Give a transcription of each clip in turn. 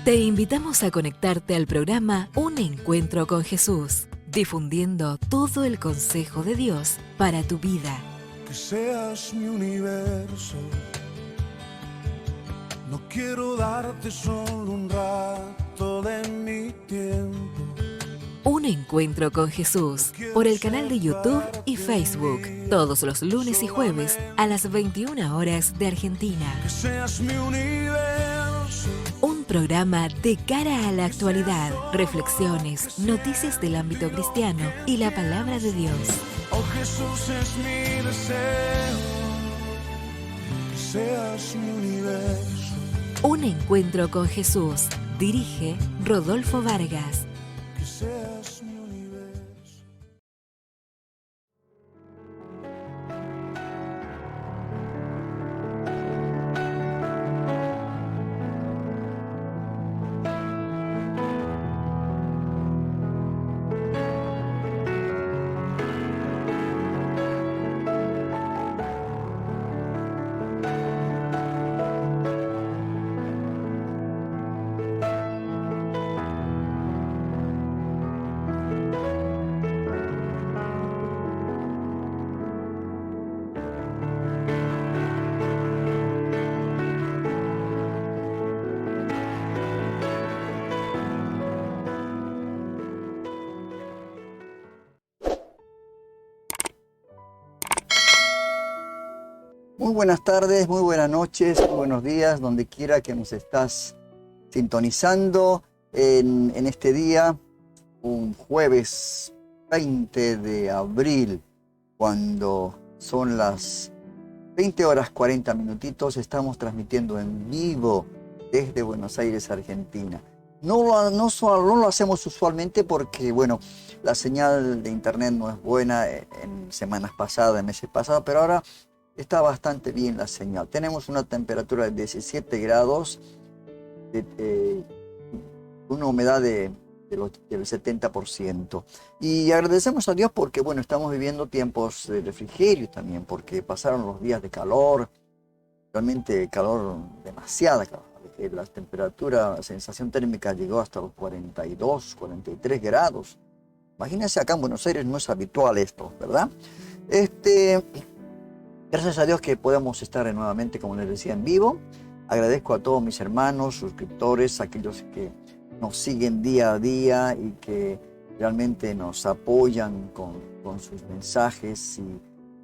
Te invitamos a conectarte al programa Un Encuentro con Jesús, difundiendo todo el consejo de Dios para tu vida. Que seas mi universo, no quiero darte solo un rato de mi tiempo. Un Encuentro con Jesús, por el canal de YouTube y Facebook, todos los lunes y jueves a las 21 horas de Argentina. Que seas mi universo. Un programa de cara a la actualidad, reflexiones, noticias del ámbito cristiano y la palabra de Dios. Oh Jesús, es mi deseo, que seas mi universo. Un Encuentro con Jesús, dirige Rodolfo Vargas. Que seas mi universo. Muy buenas tardes, muy buenas noches, muy buenos días, donde quiera que nos estás sintonizando en este día, un jueves 20 de abril, cuando son las 20 horas 40 minutitos, estamos transmitiendo en vivo desde Buenos Aires, Argentina. No lo hacemos usualmente porque, bueno, la señal de internet no es buena en semanas pasadas, en meses pasados, pero ahora está bastante bien la señal. Tenemos una temperatura de 17 grados, una humedad del 70%. Y agradecemos a Dios porque, bueno, estamos viviendo tiempos de refrigerio también, porque pasaron los días de calor, realmente calor, demasiada calor. La temperatura, la sensación térmica llegó hasta los 42, 43 grados. Imagínense, acá en Buenos Aires no es habitual esto, ¿verdad? Gracias a Dios que podemos estar nuevamente, como les decía, en vivo. Agradezco a todos mis hermanos, suscriptores, aquellos que nos siguen día a día y que realmente nos apoyan con sus mensajes y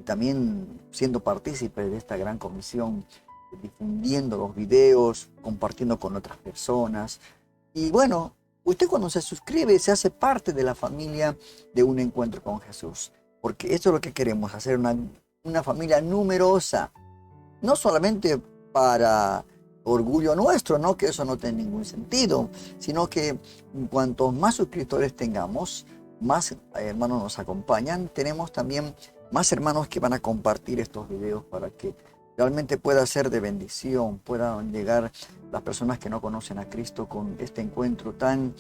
también siendo partícipes de esta gran comisión, difundiendo los videos, compartiendo con otras personas. Y bueno, usted cuando se suscribe se hace parte de la familia de Un Encuentro con Jesús, porque esto es lo que queremos, hacer una familia numerosa, no solamente para orgullo nuestro, no que eso no tiene ningún sentido, sino que cuantos más suscriptores tengamos, más hermanos nos acompañan, tenemos también más hermanos que van a compartir estos videos para que realmente pueda ser de bendición, puedan llegar las personas que no conocen a Cristo con este encuentro tan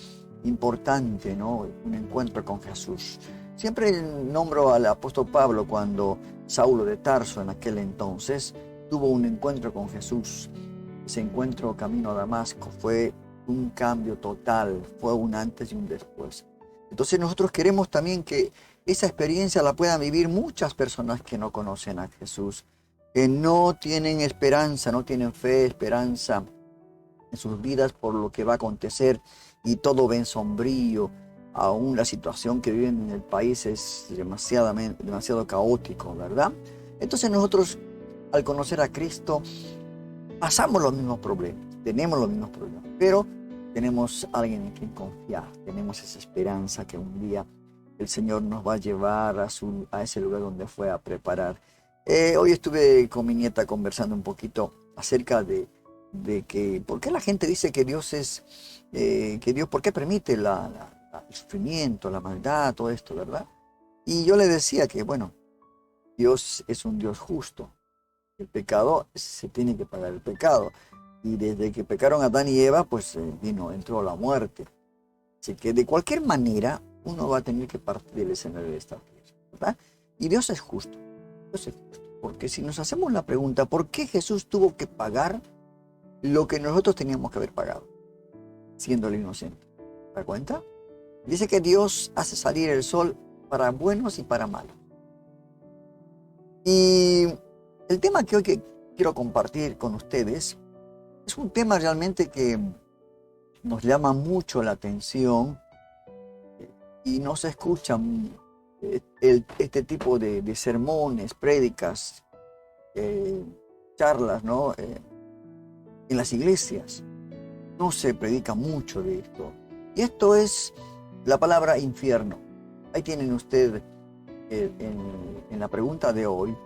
importante, ¿no? Un encuentro con Jesús. Siempre nombro al apóstol Pablo cuando Saulo de Tarso en aquel entonces tuvo un encuentro con Jesús. Ese encuentro camino a Damasco fue un cambio total, fue un antes y un después. Entonces nosotros queremos también que esa experiencia la puedan vivir muchas personas que no conocen a Jesús, que no tienen esperanza, no tienen fe, esperanza en sus vidas por lo que va a acontecer y todo ven sombrío. Aún la situación que viven en el país es demasiado caótico, ¿verdad? Entonces nosotros, al conocer a Cristo, pasamos los mismos problemas, tenemos los mismos problemas, pero tenemos a alguien en quien confiar, tenemos esa esperanza que un día el Señor nos va a llevar a ese lugar donde fue a preparar. Hoy estuve con mi nieta conversando un poquito acerca de que, ¿por qué la gente dice que Dios ¿por qué permite el sufrimiento, la maldad, todo esto, ¿verdad? Y yo le decía que, bueno, Dios es un Dios justo. El pecado, se tiene que pagar el pecado. Y desde que pecaron Adán y Eva, pues entró la muerte. Así que de cualquier manera, uno va a tener que partir del escenario de esta tierra, ¿verdad? Y Dios es justo. Dios es justo. Porque si nos hacemos la pregunta, ¿por qué Jesús tuvo que pagar lo que nosotros teníamos que haber pagado? siendo el inocente. ¿Te das cuenta? Dice que Dios hace salir el sol para buenos y para malos. Y el tema que hoy quiero compartir con ustedes es un tema realmente que nos llama mucho la atención y no se escuchan este tipo de sermones, prédicas, charlas, ¿no? En las iglesias. No se predica mucho de esto. Y esto es la palabra infierno. Ahí tienen ustedes en la pregunta de hoy,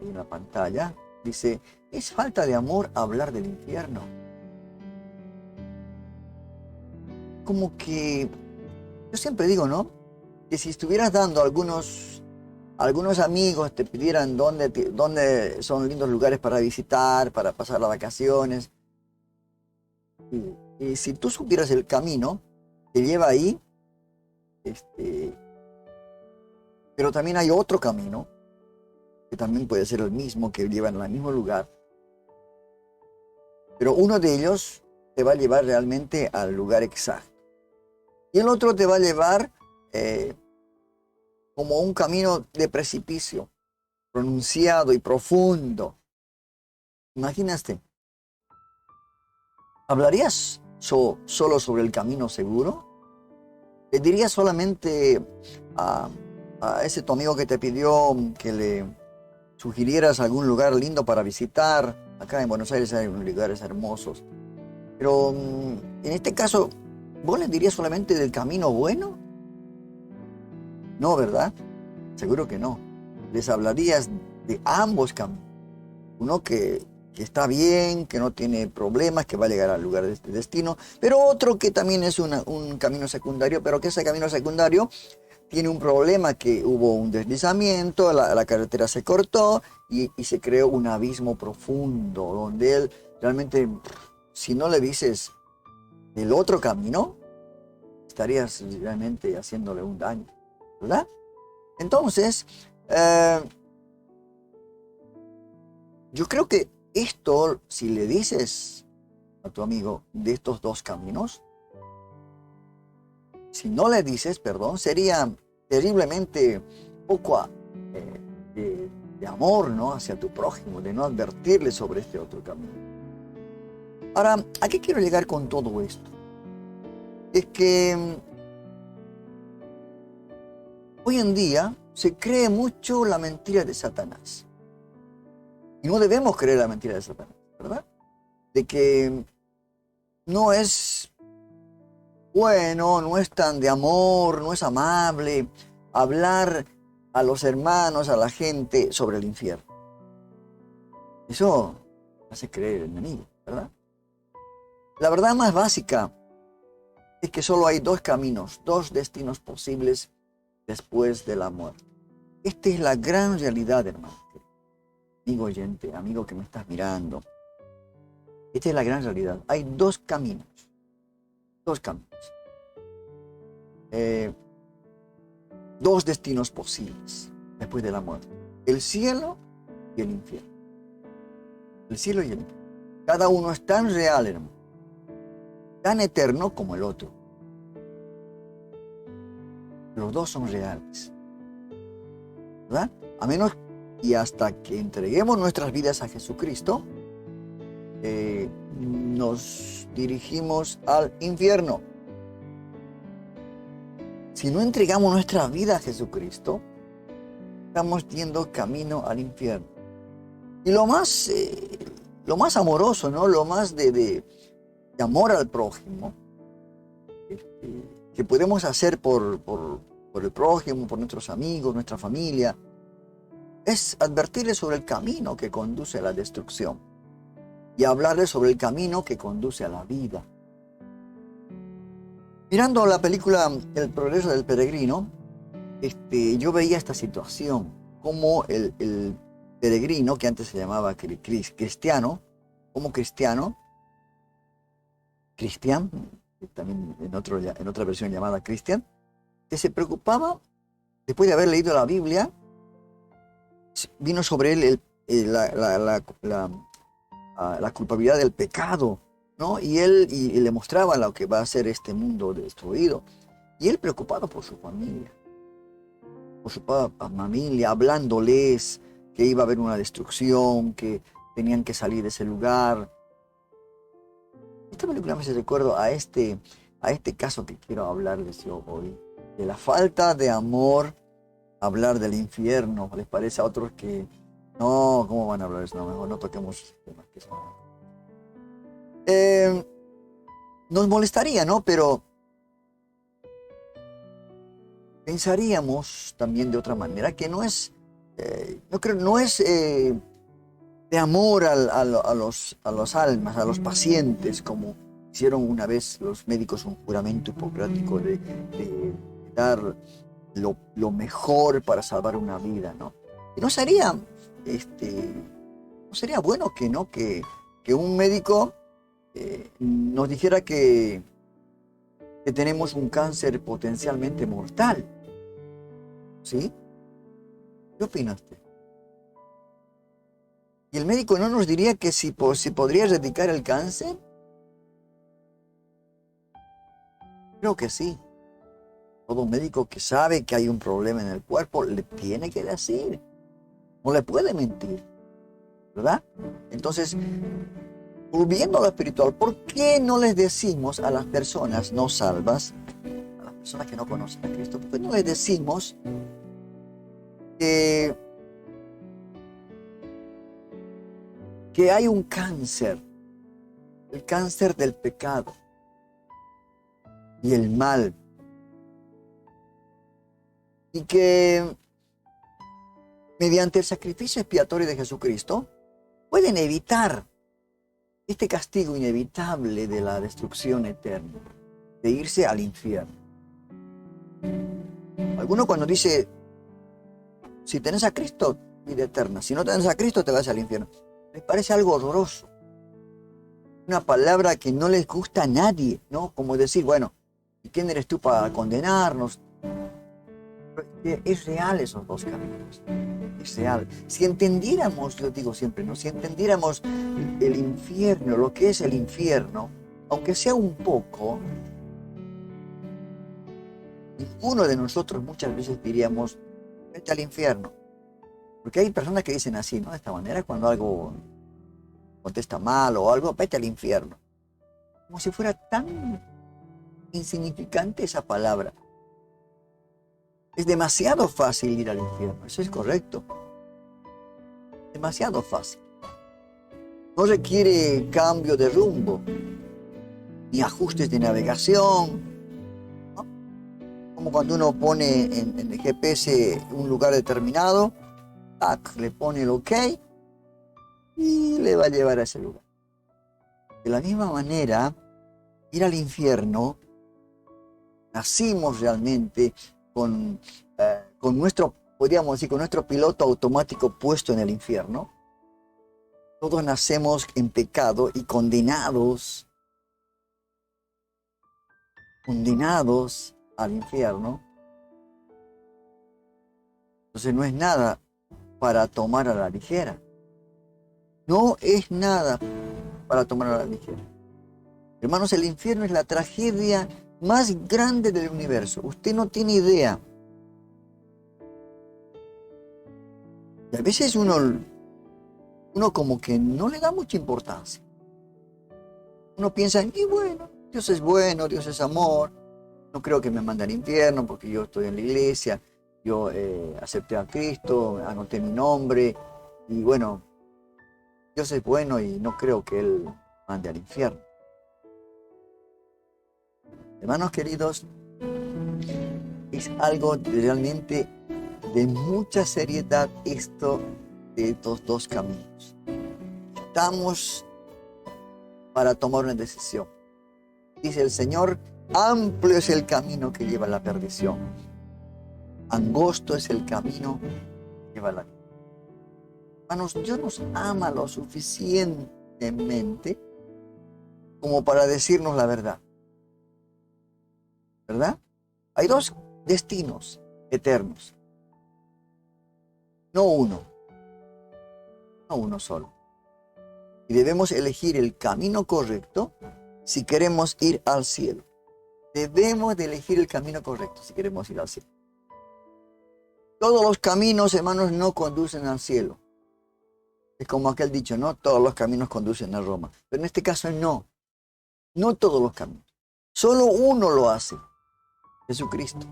en la pantalla, dice, ¿es falta de amor hablar del infierno? Como que, yo siempre digo, ¿no? Que si estuvieras dando algunos amigos te pidieran dónde son lindos lugares para visitar, para pasar las vacaciones, y si tú supieras el camino que lleva ahí, pero también hay otro camino, que también puede ser el mismo, que lleva al mismo lugar, pero uno de ellos te va a llevar realmente al lugar exacto. Y el otro te va a llevar como un camino de precipicio, pronunciado y profundo. Imagínate. ¿Hablarías solo sobre el camino seguro? ¿Le dirías solamente a ese tu amigo que te pidió que le sugirieras algún lugar lindo para visitar? Acá en Buenos Aires hay unos lugares hermosos. Pero en este caso, ¿vos le dirías solamente del camino bueno? No, ¿verdad? Seguro que no. Les hablarías de ambos caminos. Uno que está bien, que no tiene problemas, que va a llegar al lugar de este destino, pero otro que también es un camino secundario, pero que ese camino secundario tiene un problema, que hubo un deslizamiento, la carretera se cortó y se creó un abismo profundo, donde él realmente, si no le dices del otro camino, estarías realmente haciéndole un daño, ¿verdad? Entonces, yo creo que esto, si le dices a tu amigo de estos dos caminos, si no le dices, perdón, sería terriblemente poco de amor, ¿no? Hacia tu prójimo, de no advertirle sobre este otro camino. Ahora, ¿a qué quiero llegar con todo esto? Es que hoy en día se cree mucho la mentira de Satanás. Y no debemos creer la mentira de Satanás, ¿verdad? De que no es bueno, no es tan de amor, no es amable hablar a los hermanos, a la gente sobre el infierno. Eso hace creer el enemigo, ¿verdad? La verdad más básica es que solo hay dos caminos, dos destinos posibles después de la muerte. Esta es la gran realidad, hermano. Amigo oyente, amigo que me estás mirando, esta es la gran realidad. Hay dos caminos, dos destinos posibles después de la muerte: el cielo y el infierno. El cielo y el infierno. Cada uno es tan real, hermano, tan eterno como el otro. Los dos son reales, ¿verdad? A menos y hasta que entreguemos nuestras vidas a Jesucristo, nos dirigimos al infierno. Si no entregamos nuestra vida a Jesucristo, estamos yendo camino al infierno. Y lo más amoroso, ¿no? Lo más de amor al prójimo, que podemos hacer por el prójimo, por nuestros amigos, nuestra familia, es advertirles sobre el camino que conduce a la destrucción y hablarles sobre el camino que conduce a la vida. Mirando la película El progreso del peregrino, yo veía esta situación, como el peregrino, que antes se llamaba cristiano, también en otra versión llamada Cristian, que se preocupaba, después de haber leído la Biblia, vino sobre él la culpabilidad del pecado, ¿no? Y le mostraba lo que va a ser este mundo destruido. Y él preocupado por su familia, hablándoles que iba a haber una destrucción, que tenían que salir de ese lugar. Esta película me hace recuerdo a este caso que quiero hablarles yo hoy, de la falta de amor, hablar del infierno. ¿Les parece a otros que no, cómo van a hablar eso? No, mejor no toquemos temas que son... nos molestaría, ¿no? Pero pensaríamos también de otra manera que no es, no es de amor a los almas, a los pacientes, como hicieron una vez los médicos un juramento hipocrático de dar lo mejor para salvar una vida, ¿no? Y no sería bueno que un médico nos dijera que tenemos un cáncer potencialmente mortal. ¿Sí? ¿Qué opina usted? ¿Y el médico no nos diría que si podría erradicar el cáncer? Creo que sí. Todo médico que sabe que hay un problema en el cuerpo le tiene que decir. No le puede mentir. ¿Verdad? Entonces, volviendo a lo espiritual, ¿por qué no les decimos a las personas no salvas, a las personas que no conocen a Cristo, por qué no les decimos que hay un cáncer, el cáncer del pecado y el mal, y que mediante el sacrificio expiatorio de Jesucristo pueden evitar este castigo inevitable de la destrucción eterna, de irse al infierno? Alguno cuando dice, si tenés a Cristo, vida eterna, si no tenés a Cristo te vas al infierno, les parece algo horroroso, una palabra que no les gusta a nadie, ¿no? Como decir, bueno, ¿y quién eres tú para condenarnos? Es real esos dos caminos, es real. Si entendiéramos, yo digo siempre, ¿no? Si entendiéramos el infierno, lo que es el infierno, aunque sea un poco, ninguno de nosotros muchas veces diríamos, vete al infierno. Porque hay personas que dicen así, ¿no? De esta manera, cuando algo contesta mal o algo, vete al infierno. Como si fuera tan insignificante esa palabra. Es demasiado fácil ir al infierno, eso es correcto. Demasiado fácil. No requiere cambio de rumbo, ni ajustes de navegación, ¿no? Como cuando uno pone en el GPS un lugar determinado, tac, le pone el OK y le va a llevar a ese lugar. De la misma manera, ir al infierno, nacimos realmente con nuestro, podríamos decir, con nuestro piloto automático puesto en el infierno. Todos nacemos en pecado y condenados al infierno. Entonces no es nada para tomar a la ligera. No es nada para tomar a la ligera. Hermanos, el infierno es la tragedia más grande del universo. Usted no tiene idea. Y a veces uno como que no le da mucha importancia. Uno piensa, y bueno, Dios es bueno, Dios es amor. No creo que me mande al infierno porque yo estoy en la iglesia, yo acepté a Cristo, anoté mi nombre. Y bueno, Dios es bueno y no creo que Él mande al infierno. Hermanos queridos, es algo realmente de mucha seriedad esto de estos dos caminos. Estamos para tomar una decisión. Dice el Señor, amplio es el camino que lleva a la perdición. Angosto es el camino que lleva a la vida. Hermanos, Dios nos ama lo suficientemente como para decirnos la verdad. ¿Verdad? Hay dos destinos eternos. No uno solo. Y debemos elegir el camino correcto si queremos ir al cielo. Debemos de elegir el camino correcto si queremos ir al cielo. Todos los caminos, hermanos, no conducen al cielo. Es como aquel dicho, ¿no? Todos los caminos conducen a Roma. Pero en este caso no. No todos los caminos. Solo uno lo hace. Jesucristo.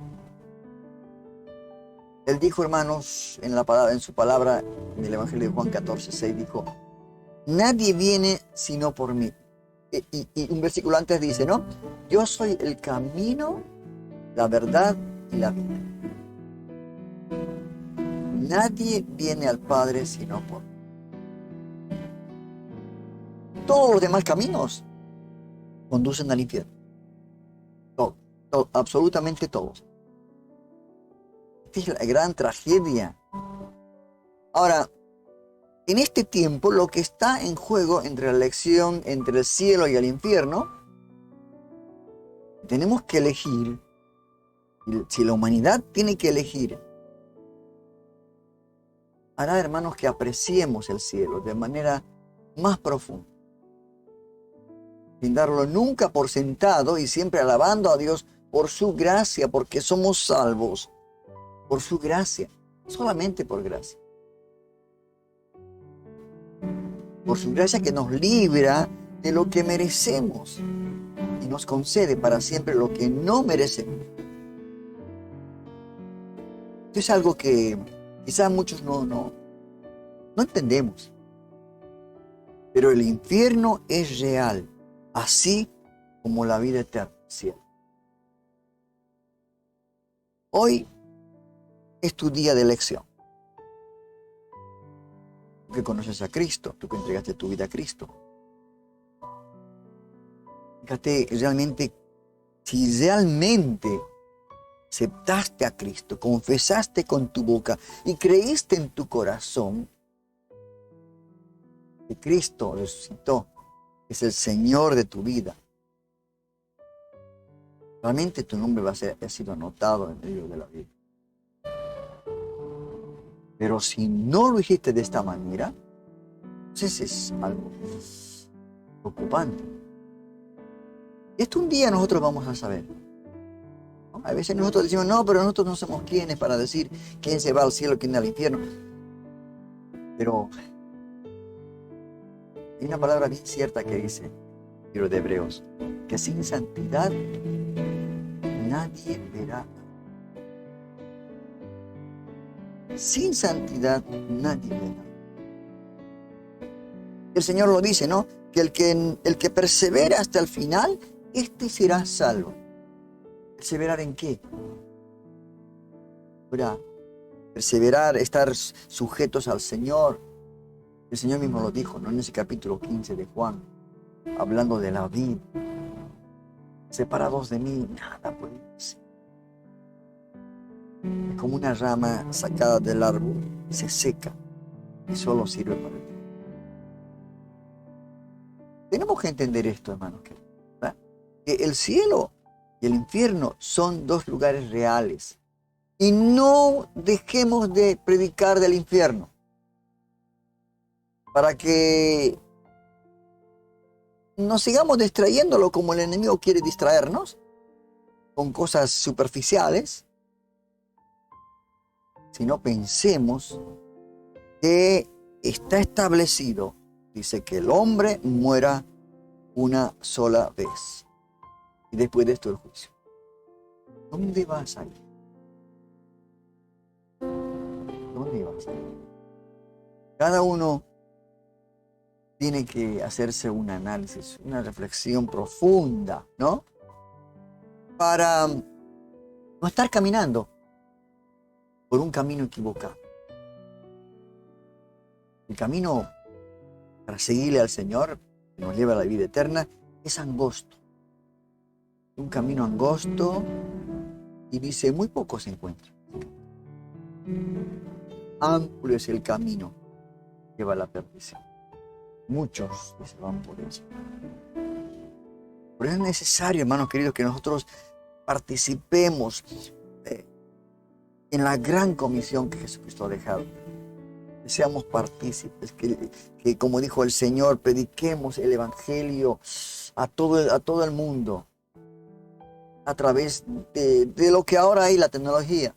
Él dijo, hermanos, en su palabra, en el Evangelio de Juan 14:6, dijo, nadie viene sino por mí. Y un versículo antes dice, ¿no? Yo soy el camino, la verdad y la vida. Nadie viene al Padre sino por mí. Todos los demás caminos conducen al infierno. Absolutamente todos. Esta es la gran tragedia. Ahora, en este tiempo, lo que está en juego entre la elección entre el cielo y el infierno, tenemos que elegir. Si la humanidad tiene que elegir, hará, hermanos, que apreciemos el cielo de manera más profunda. Sin darlo nunca por sentado y siempre alabando a Dios por su gracia, porque somos salvos por su gracia, solamente por gracia. Por su gracia que nos libra de lo que merecemos y nos concede para siempre lo que no merecemos. Esto es algo que quizás muchos no entendemos. Pero el infierno es real, así como la vida eterna. ¿Cierto? Hoy es tu día de elección. Tú que conoces a Cristo, tú que entregaste tu vida a Cristo. Fíjate realmente, si realmente aceptaste a Cristo, confesaste con tu boca y creíste en tu corazón que Cristo resucitó, es el Señor de tu vida, realmente tu nombre ha sido anotado en el libro de la vida. Pero si no lo hiciste de esta manera, entonces es algo preocupante. Esto un día nosotros vamos a saber. ¿No? A veces nosotros decimos, no, pero nosotros no somos quienes para decir quién se va al cielo, quién al infierno. Pero hay una palabra bien cierta que dice, el libro de Hebreos, que sin santidad nadie verá. Sin santidad nadie verá. El Señor lo dice, ¿no? Que el que persevera hasta el final, este será salvo. ¿Perseverar en qué? Perseverar, estar sujetos al Señor. El Señor mismo lo dijo, ¿no? En ese capítulo 15 de Juan, hablando de la vida. Separados de mí, nada puede ser. Es como una rama sacada del árbol, se seca y solo sirve para el tiempo. Tenemos que entender esto, hermanos, ¿verdad? Que el cielo y el infierno son dos lugares reales. Y no dejemos de predicar del infierno para que nos sigamos distrayéndolo como el enemigo quiere distraernos con cosas superficiales. Si no, pensemos que está establecido, dice que el hombre muera una sola vez. Y después de esto el juicio. ¿Dónde vas a ir? ¿Dónde vas a ir? Cada uno tiene que hacerse un análisis, una reflexión profunda, ¿no? Para no estar caminando por un camino equivocado. El camino para seguirle al Señor, que nos lleva a la vida eterna, es angosto. Un camino angosto, y dice, muy pocos se encuentran. Amplio es el camino que lleva a la perdición. Muchos se van por eso. Por eso es necesario, hermanos queridos, que nosotros participemos en la gran comisión que Jesucristo ha dejado. que seamos partícipes, que como dijo el Señor, prediquemos el Evangelio a todo el mundo a través de lo que ahora hay, la tecnología.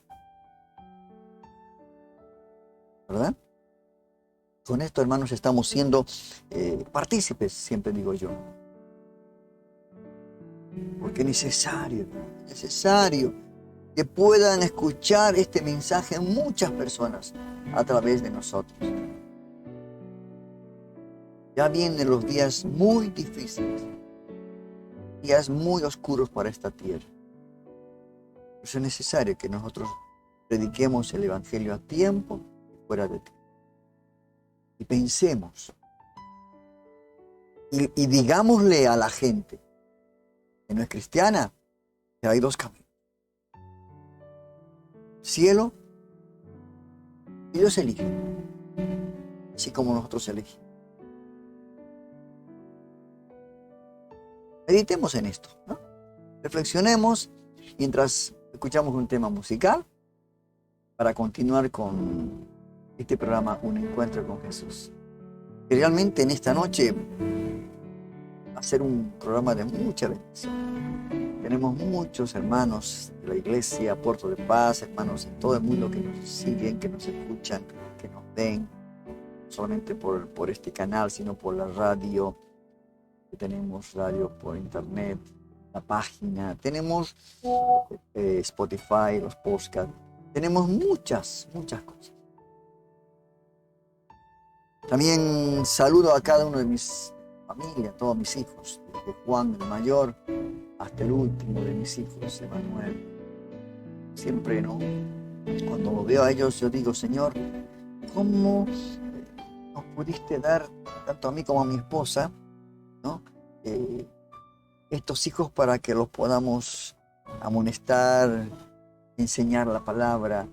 ¿Verdad? Con esto, hermanos, estamos siendo partícipes, siempre digo yo. Porque es necesario que puedan escuchar este mensaje muchas personas a través de nosotros. Ya vienen los días muy difíciles, días muy oscuros para esta tierra. Por eso es necesario que nosotros prediquemos el Evangelio a tiempo y fuera de tiempo. Y pensemos y digámosle a la gente que no es cristiana que hay dos caminos: cielo, y ellos eligen, así como nosotros elegimos. Meditemos en esto, ¿no? Reflexionemos mientras escuchamos un tema musical para continuar con este programa, Un Encuentro con Jesús. Que realmente en esta noche va a ser un programa de mucha bendición. Tenemos muchos hermanos de la iglesia, Puerto de Paz, hermanos en todo el mundo que nos siguen, que nos escuchan, que nos ven, no solamente por este canal, sino por la radio. Tenemos radio por internet, la página, tenemos Spotify, los podcasts, tenemos muchas cosas. También saludo a cada uno de mis familias, todos mis hijos, desde Juan el mayor hasta el último de mis hijos, Emanuel. Siempre, ¿no? Cuando lo veo a ellos, yo digo, Señor, ¿cómo nos pudiste dar, tanto a mí como a mi esposa, ¿no? Estos hijos para que los podamos amonestar, enseñar la palabra?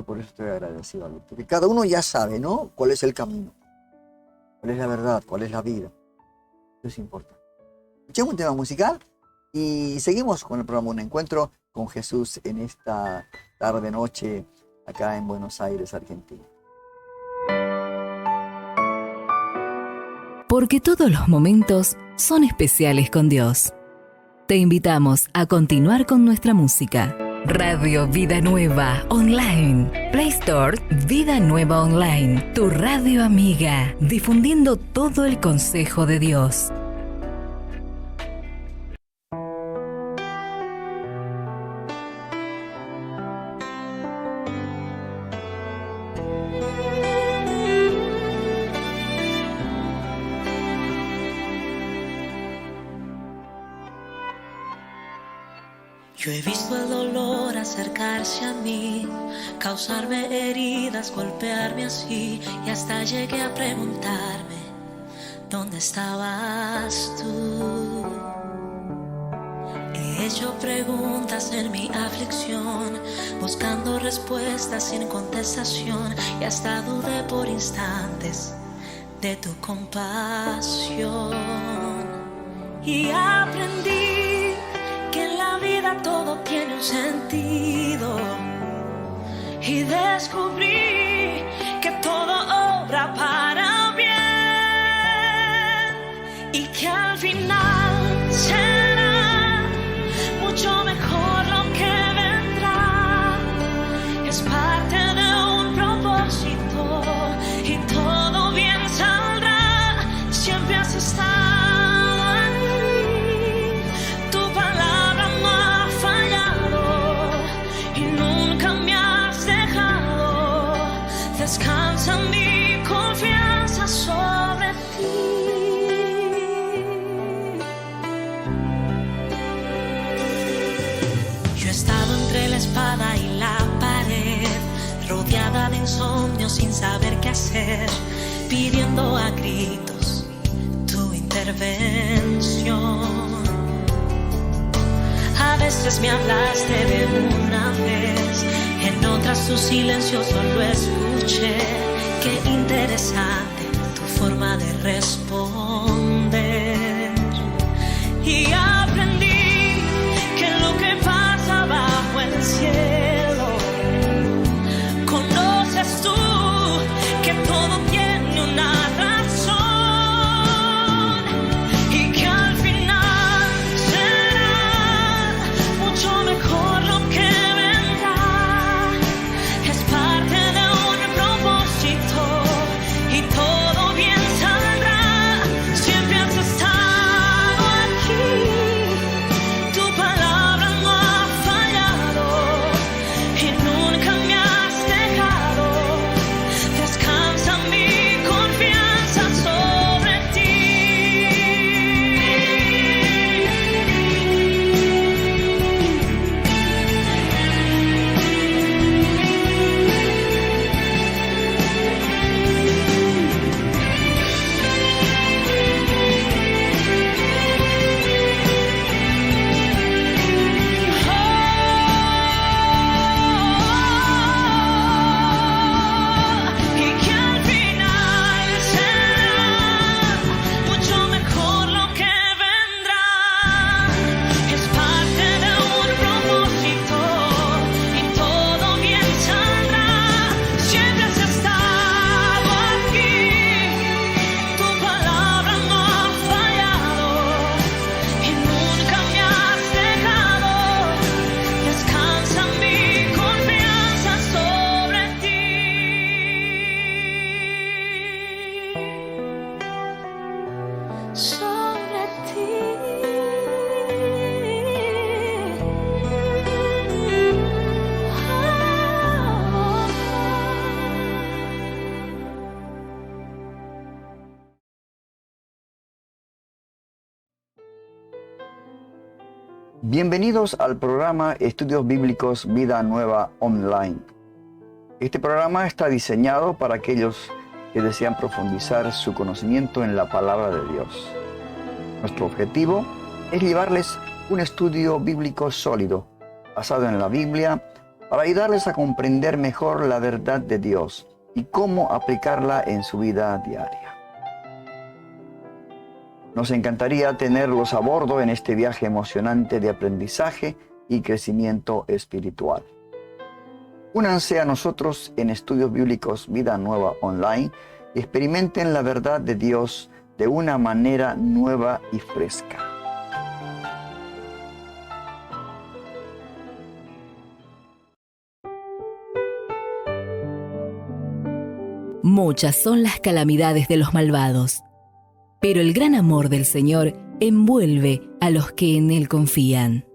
Por eso estoy agradecido a Dios, porque cada uno ya sabe, ¿no?, cuál es el camino, cuál es la verdad, cuál es la vida. Eso es importante. Escuchemos un tema musical y seguimos con el programa Un Encuentro con Jesús en esta tarde-noche acá en Buenos Aires, Argentina. Porque todos los momentos son especiales con Dios. Te invitamos a continuar con nuestra música. Radio Vida Nueva Online. Play Store Vida Nueva Online. Tu radio amiga. Difundiendo todo el consejo de Dios. Yo he visto el dolor acercarse a mí, causarme heridas, golpearme así, y hasta llegué a preguntarme, ¿dónde estabas tú? He hecho preguntas en mi aflicción, buscando respuestas sin contestación, y hasta dudé por instantes de tu compasión. Y aprendí que en la vida todo tiene un sentido, y descubrí que todo obra para bien, y que al final será mucho mejor lo que vendrá. Es parte de un propósito y todo bien saldrá. Siempre has estado. Descansa mi confianza sobre ti. Yo he estado entre la espada y la pared, rodeada de insomnio sin saber qué hacer, pidiendo a gritos tu intervención. A veces me hablaste de una vez, en otras tu silencio solo escuché. Qué interesante tu forma de responder. Y aprendí que lo que pasa bajo el cielo, conoces tú sobre ti. Bienvenidos al programa Estudios Bíblicos Vida Nueva Online. Este programa está diseñado para aquellos que desean profundizar su conocimiento en la palabra de Dios. Nuestro objetivo es llevarles un estudio bíblico sólido, basado en la Biblia, para ayudarles a comprender mejor la verdad de Dios y cómo aplicarla en su vida diaria. Nos encantaría tenerlos a bordo en este viaje emocionante de aprendizaje y crecimiento espiritual. Únanse a nosotros en Estudios Bíblicos Vida Nueva Online y experimenten la verdad de Dios de una manera nueva y fresca. Muchas son las calamidades de los malvados, pero el gran amor del Señor envuelve a los que en Él confían.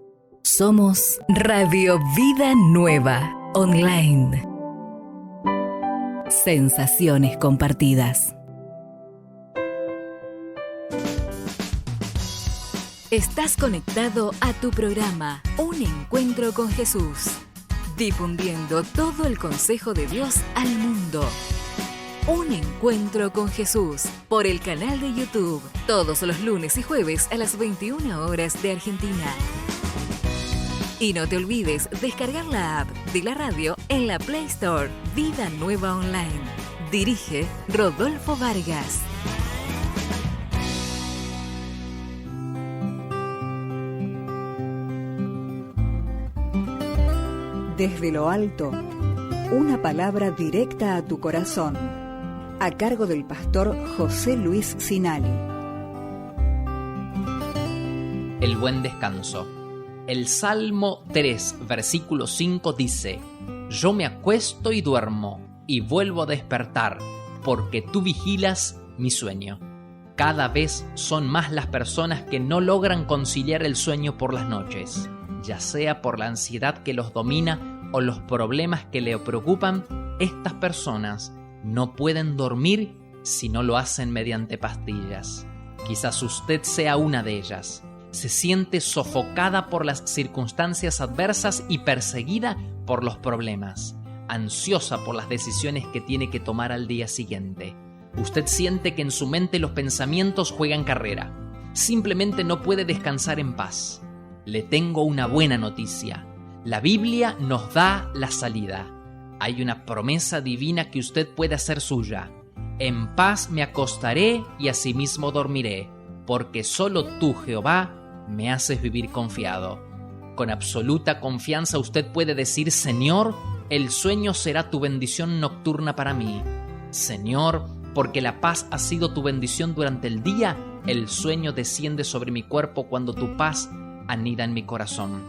Somos Radio Vida Nueva Online. Sensaciones compartidas. Estás conectado a tu programa Un Encuentro con Jesús, difundiendo todo el consejo de Dios al mundo. Un Encuentro con Jesús por el canal de YouTube, todos los lunes y jueves a las 21 horas de Argentina. Y no te olvides descargar la app de la radio en la Play Store Vida Nueva Online. Dirige Rodolfo Vargas. Desde lo alto, una palabra directa a tu corazón, a cargo del pastor José Luis Sinali. El buen descanso. El Salmo 3, versículo 5 dice: Yo me acuesto y duermo, y vuelvo a despertar, porque tú vigilas mi sueño. Cada vez son más las personas que no logran conciliar el sueño por las noches, ya sea por la ansiedad que los domina o los problemas que le preocupan. Estas personas no pueden dormir si no lo hacen mediante pastillas. Quizás usted sea una de ellas. Se siente sofocada por las circunstancias adversas y perseguida por los problemas, ansiosa por las decisiones que tiene que tomar al día siguiente. Usted siente que en su mente los pensamientos juegan carrera. Simplemente no puede descansar en paz. Le tengo una buena noticia. La Biblia nos da la salida. Hay una promesa divina que usted puede hacer suya. En paz me acostaré y asimismo dormiré, porque solo tú, Jehová, me haces vivir confiado. Con absoluta confianza usted puede decir: Señor, el sueño será tu bendición nocturna para mí. Señor, porque la paz ha sido tu bendición durante el día, el sueño desciende sobre mi cuerpo cuando tu paz anida en mi corazón.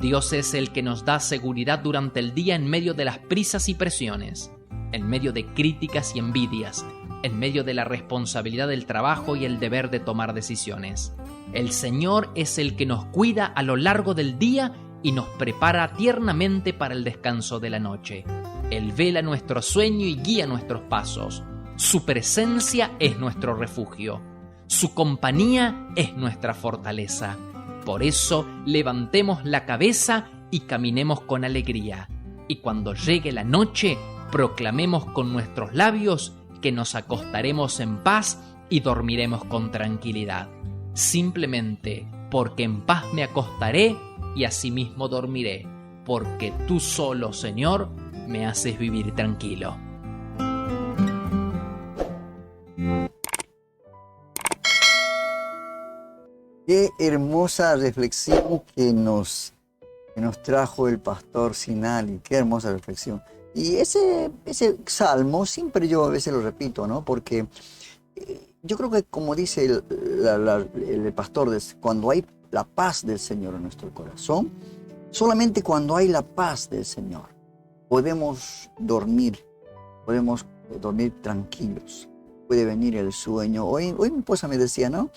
Dios es el que nos da seguridad durante el día en medio de las prisas y presiones, en medio de críticas y envidias, en medio de la responsabilidad del trabajo y el deber de tomar decisiones. El Señor es el que nos cuida a lo largo del día y nos prepara tiernamente para el descanso de la noche. Él vela nuestro sueño y guía nuestros pasos. Su presencia es nuestro refugio. Su compañía es nuestra fortaleza. Por eso, levantemos la cabeza y caminemos con alegría. Y cuando llegue la noche, proclamemos con nuestros labios que nos acostaremos en paz y dormiremos con tranquilidad. Simplemente porque en paz me acostaré y asimismo dormiré, porque tú solo, Señor, me haces vivir tranquilo. Qué hermosa reflexión que nos trajo el pastor Sinali. Qué hermosa reflexión. Y ese salmo siempre yo a veces lo repito, ¿no? Porque yo creo que, como dice el pastor, cuando hay la paz del Señor en nuestro corazón, solamente cuando hay la paz del Señor podemos dormir tranquilos, puede venir el sueño. Hoy mi esposa me decía, ¿no?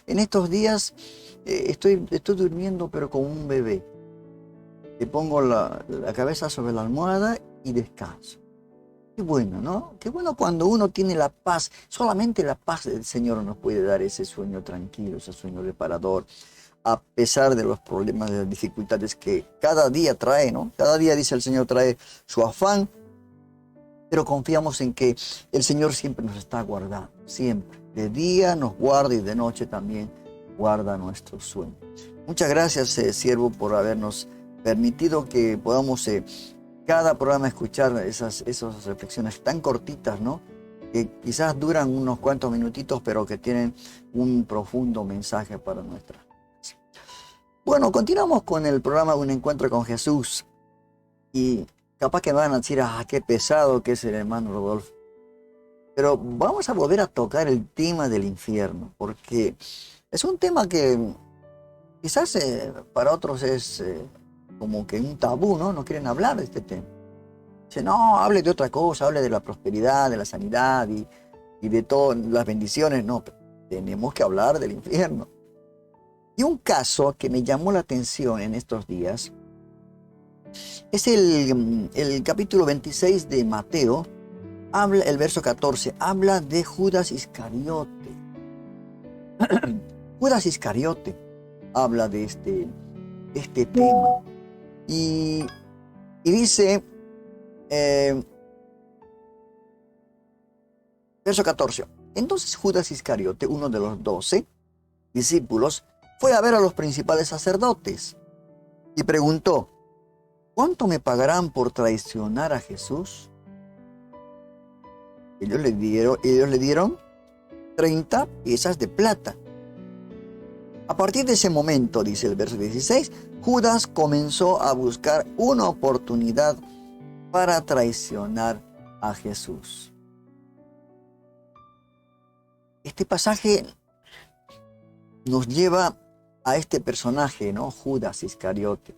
En estos días estoy durmiendo pero como un bebé. Le pongo la cabeza sobre la almohada y descanso. Qué bueno, ¿no? Qué bueno cuando uno tiene la paz. Solamente la paz del Señor nos puede dar ese sueño tranquilo, ese sueño reparador. A pesar de los problemas, de las dificultades que cada día trae, ¿no? Cada día, dice el Señor, trae su afán. Pero confiamos en que el Señor siempre nos está guardando. Siempre. De día nos guarda y de noche también guarda nuestro sueño. Muchas gracias, siervo, por habernos permitido que podamos cada programa escuchar esas reflexiones tan cortitas, ¿no? Que quizás duran unos cuantos minutitos, pero que tienen un profundo mensaje para nuestra vida. Bueno, continuamos con el programa Un Encuentro con Jesús. Y capaz que me van a decir, qué pesado que es el hermano Rodolfo. Pero vamos a volver a tocar el tema del infierno, porque es un tema que quizás para otros es como que un tabú, ¿no? No quieren hablar de este tema. Dicen, no, hable de otra cosa, hable de la prosperidad, de la sanidad y de todas las bendiciones. No, tenemos que hablar del infierno. Y un caso que me llamó la atención en estos días es el capítulo 26 de Mateo, el verso 14, habla de Judas Iscariote. Judas Iscariote habla de este tema. Y dice, verso 14, entonces Judas Iscariote, uno de los 12 discípulos, fue a ver a los principales sacerdotes y preguntó, ¿cuánto me pagarán por traicionar a Jesús? Ellos le dieron 30 piezas de plata. A partir de ese momento, dice el verso 16, Judas comenzó a buscar una oportunidad para traicionar a Jesús. Este pasaje nos lleva a este personaje, ¿no? Judas Iscariote.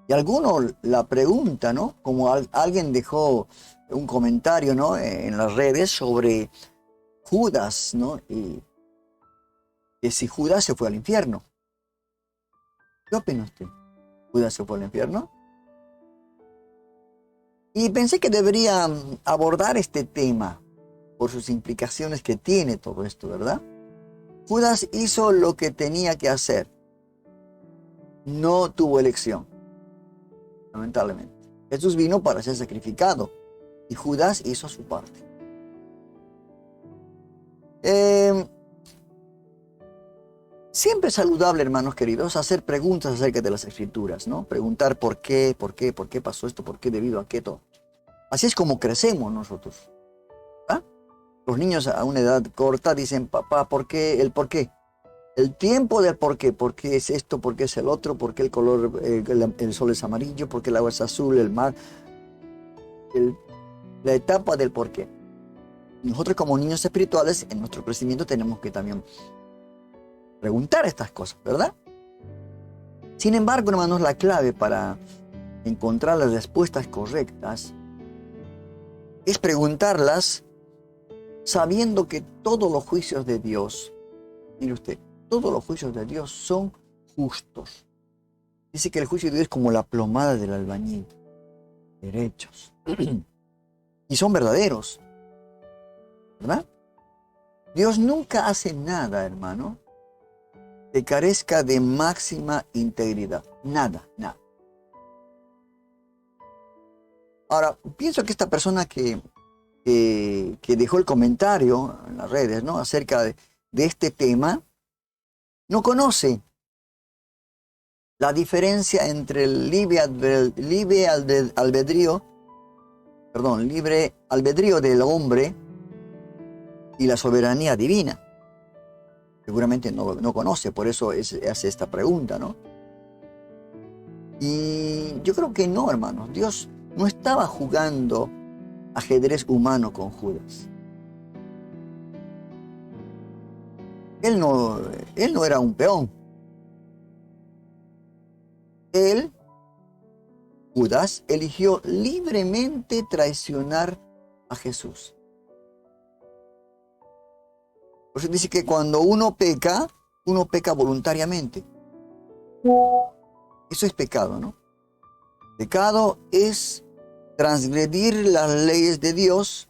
Y alguno la pregunta, ¿no? Como alguien dejó un comentario, ¿no? En las redes sobre Judas, ¿no? Y que si Judas se fue al infierno. ¿Qué opina usted? ¿Judas se fue al infierno? Y pensé que debería abordar este tema por sus implicaciones que tiene todo esto, ¿verdad? Judas hizo lo que tenía que hacer. No tuvo elección, lamentablemente. Jesús vino para ser sacrificado y Judas hizo su parte. Siempre es saludable, hermanos queridos, hacer preguntas acerca de las Escrituras, ¿no? Preguntar por qué pasó esto, por qué, debido a qué, todo. Así es como crecemos nosotros. ¿Ah? Los niños a una edad corta dicen, papá, ¿por qué? El por qué. El tiempo del por qué es esto, por qué es el otro, por qué el color, el sol es amarillo, por qué el agua es azul, el mar. La etapa del por qué. Nosotros como niños espirituales, en nuestro crecimiento tenemos que también preguntar estas cosas, ¿verdad? Sin embargo, hermanos, la clave para encontrar las respuestas correctas es preguntarlas sabiendo que todos los juicios de Dios, mire usted, todos los juicios de Dios son justos. Dice que el juicio de Dios es como la plomada del albañil, derechos, y son verdaderos, ¿verdad? Dios nunca hace nada, hermano, que carezca de máxima integridad. Nada. Ahora, pienso que esta persona que dejó el comentario en las redes, ¿no? Acerca de este tema, no conoce la diferencia entre el libre albedrío del hombre y la soberanía divina. Seguramente no conoce, por eso hace esta pregunta, ¿no? Y yo creo que no, hermanos. Dios no estaba jugando ajedrez humano con Judas. Él no era un peón. Judas, eligió libremente traicionar a Jesús. Por eso dice que cuando uno peca voluntariamente. Eso es pecado, ¿no? Pecado es transgredir las leyes de Dios,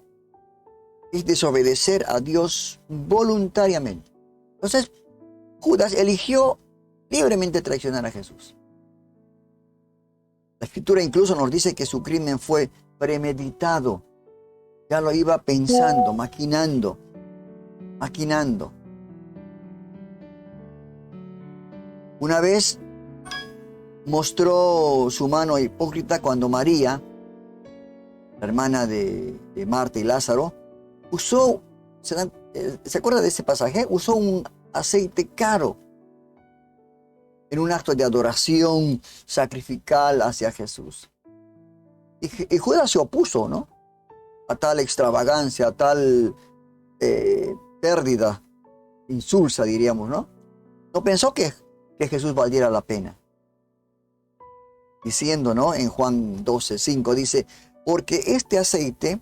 es desobedecer a Dios voluntariamente. Entonces, Judas eligió libremente traicionar a Jesús. La Escritura incluso nos dice que su crimen fue premeditado. Ya lo iba pensando, maquinando. Una vez mostró su mano hipócrita cuando María, la hermana de Marta y Lázaro, usó, ¿se acuerda de ese pasaje? Usó un aceite caro en un acto de adoración sacrificial hacia Jesús. Y Judas se opuso, ¿no?, a tal extravagancia, a tal pérdida insulsa, diríamos, ¿no? No pensó que Jesús valiera la pena. Diciendo, ¿no?, en Juan 12:5 dice, ¿por qué este aceite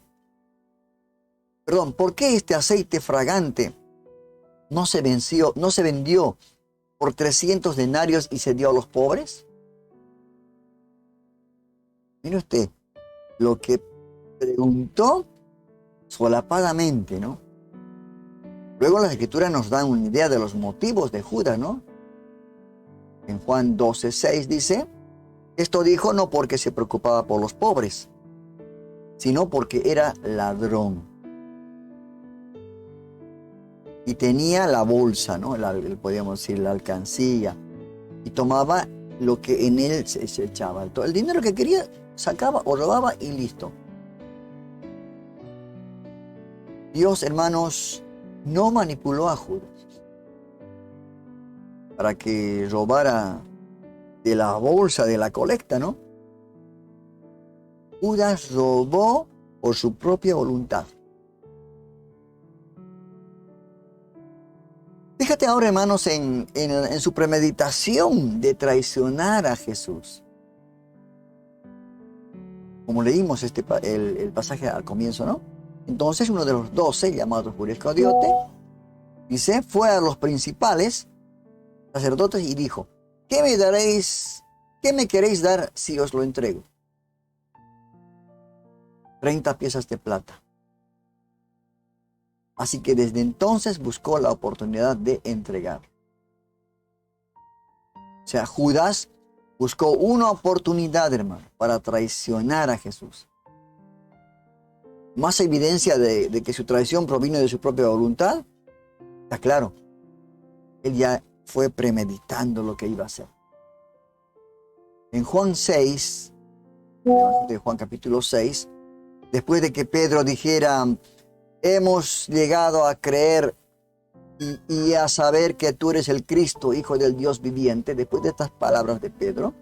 fragante no se vendió por 300 denarios y se dio a los pobres? Mire usted, lo que preguntó solapadamente, ¿no? Luego las Escrituras nos dan una idea de los motivos de Judas, ¿no? En Juan 12:6 dice, esto dijo no porque se preocupaba por los pobres, sino porque era ladrón. Y tenía la bolsa, ¿no? Podríamos decir la alcancía. Y tomaba lo que en él se echaba. El dinero que quería, sacaba o robaba y listo. Dios, hermanos, no manipuló a Judas para que robara de la bolsa de la colecta, ¿no? Judas robó por su propia voluntad. Fíjate ahora, hermanos, en su premeditación de traicionar a Jesús. Como leímos el pasaje al comienzo, ¿no? Entonces uno de los 12, llamado Judas Iscariote, dice, fue a los principales sacerdotes y dijo, ¿qué me queréis dar si os lo entrego? 30 piezas de plata. Así que desde entonces buscó la oportunidad de entregar. O sea, Judas buscó una oportunidad, hermano, para traicionar a Jesús. Más evidencia de que su traición provino de su propia voluntad. Está claro. Él ya fue premeditando lo que iba a hacer. En Juan 6, de Juan capítulo 6, después de que Pedro dijera, hemos llegado a creer y a saber que tú eres el Cristo, Hijo del Dios viviente, después de estas palabras de Pedro,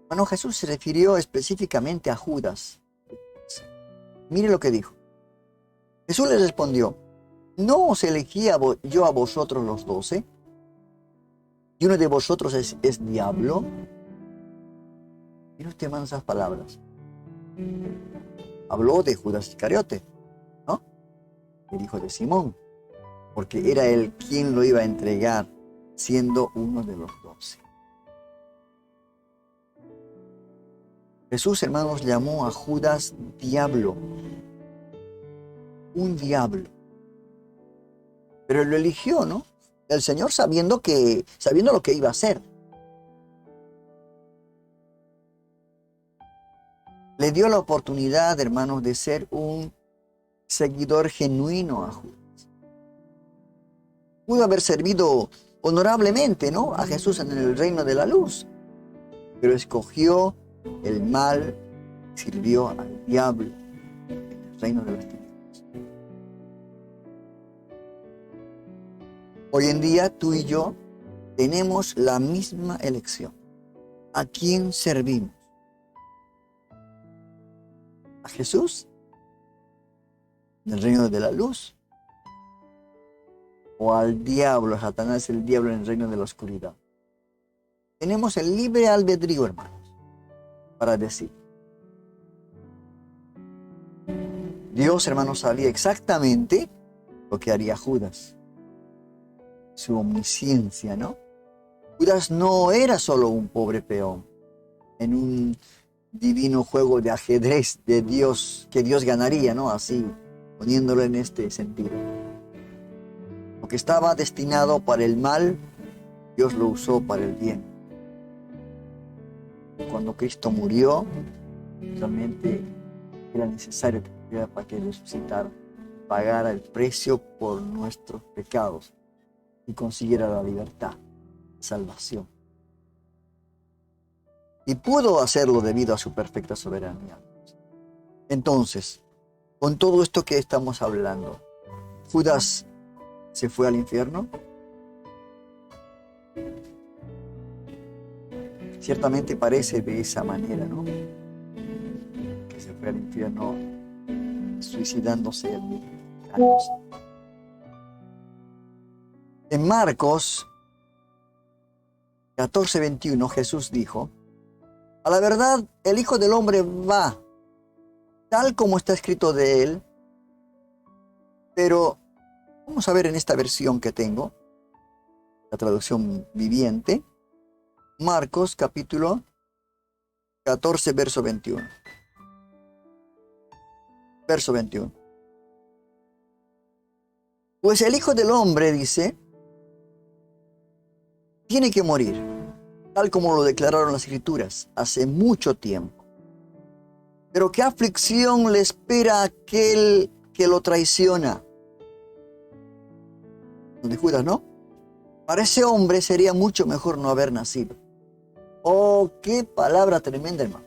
bueno, Jesús se refirió específicamente a Judas. Mire lo que dijo. Jesús le respondió, ¿no os elegí yo a vosotros los 12? ¿Y uno de vosotros es diablo? Mire usted, hermano, esas palabras. Habló de Judas Iscariote, ¿no? El hijo de Simón, porque era él quien lo iba a entregar, siendo uno de los 12. Jesús, hermanos, llamó a Judas diablo. Un diablo. Pero lo eligió, ¿no? El Señor sabiendo lo que iba a hacer. Le dio la oportunidad, hermanos, de ser un seguidor genuino a Judas. Pudo haber servido honorablemente, ¿no?, a Jesús en el reino de la luz. Pero escogió el mal, sirvió al diablo en el reino de las tinieblas. Hoy en día tú y yo tenemos la misma elección. ¿A quién servimos? ¿A Jesús en el reino de la luz? ¿O al diablo, a Satanás, el diablo en el reino de la oscuridad? Tenemos el libre albedrío, hermanos, para decir. Dios, hermanos, sabía exactamente lo que haría Judas. Su omnisciencia, ¿no? Judas no era solo un pobre peón en un divino juego de ajedrez de Dios, que Dios ganaría, ¿no? Así, poniéndolo en este sentido. Lo que estaba destinado para el mal, Dios lo usó para el bien. Cuando Cristo murió, realmente era necesario que muriera para que resucitara, pagara el precio por nuestros pecados y consiguiera la libertad, salvación. Y pudo hacerlo debido a su perfecta soberanía. Entonces, con todo esto que estamos hablando, ¿Judas se fue al infierno? Ciertamente parece de esa manera, ¿no? Que se fue al infierno suicidándose años. En Marcos 14:21 Jesús dijo: a la verdad, el Hijo del Hombre va, tal como está escrito de él, pero vamos a ver en esta versión que tengo, la traducción viviente, Marcos capítulo 14, verso 21. Verso 21. Pues el Hijo del Hombre, dice, tiene que morir, tal como lo declararon las Escrituras hace mucho tiempo. Pero qué aflicción le espera a aquel que lo traiciona. Donde Judas, ¿no? Para ese hombre sería mucho mejor no haber nacido. Oh, qué palabra tremenda, hermano.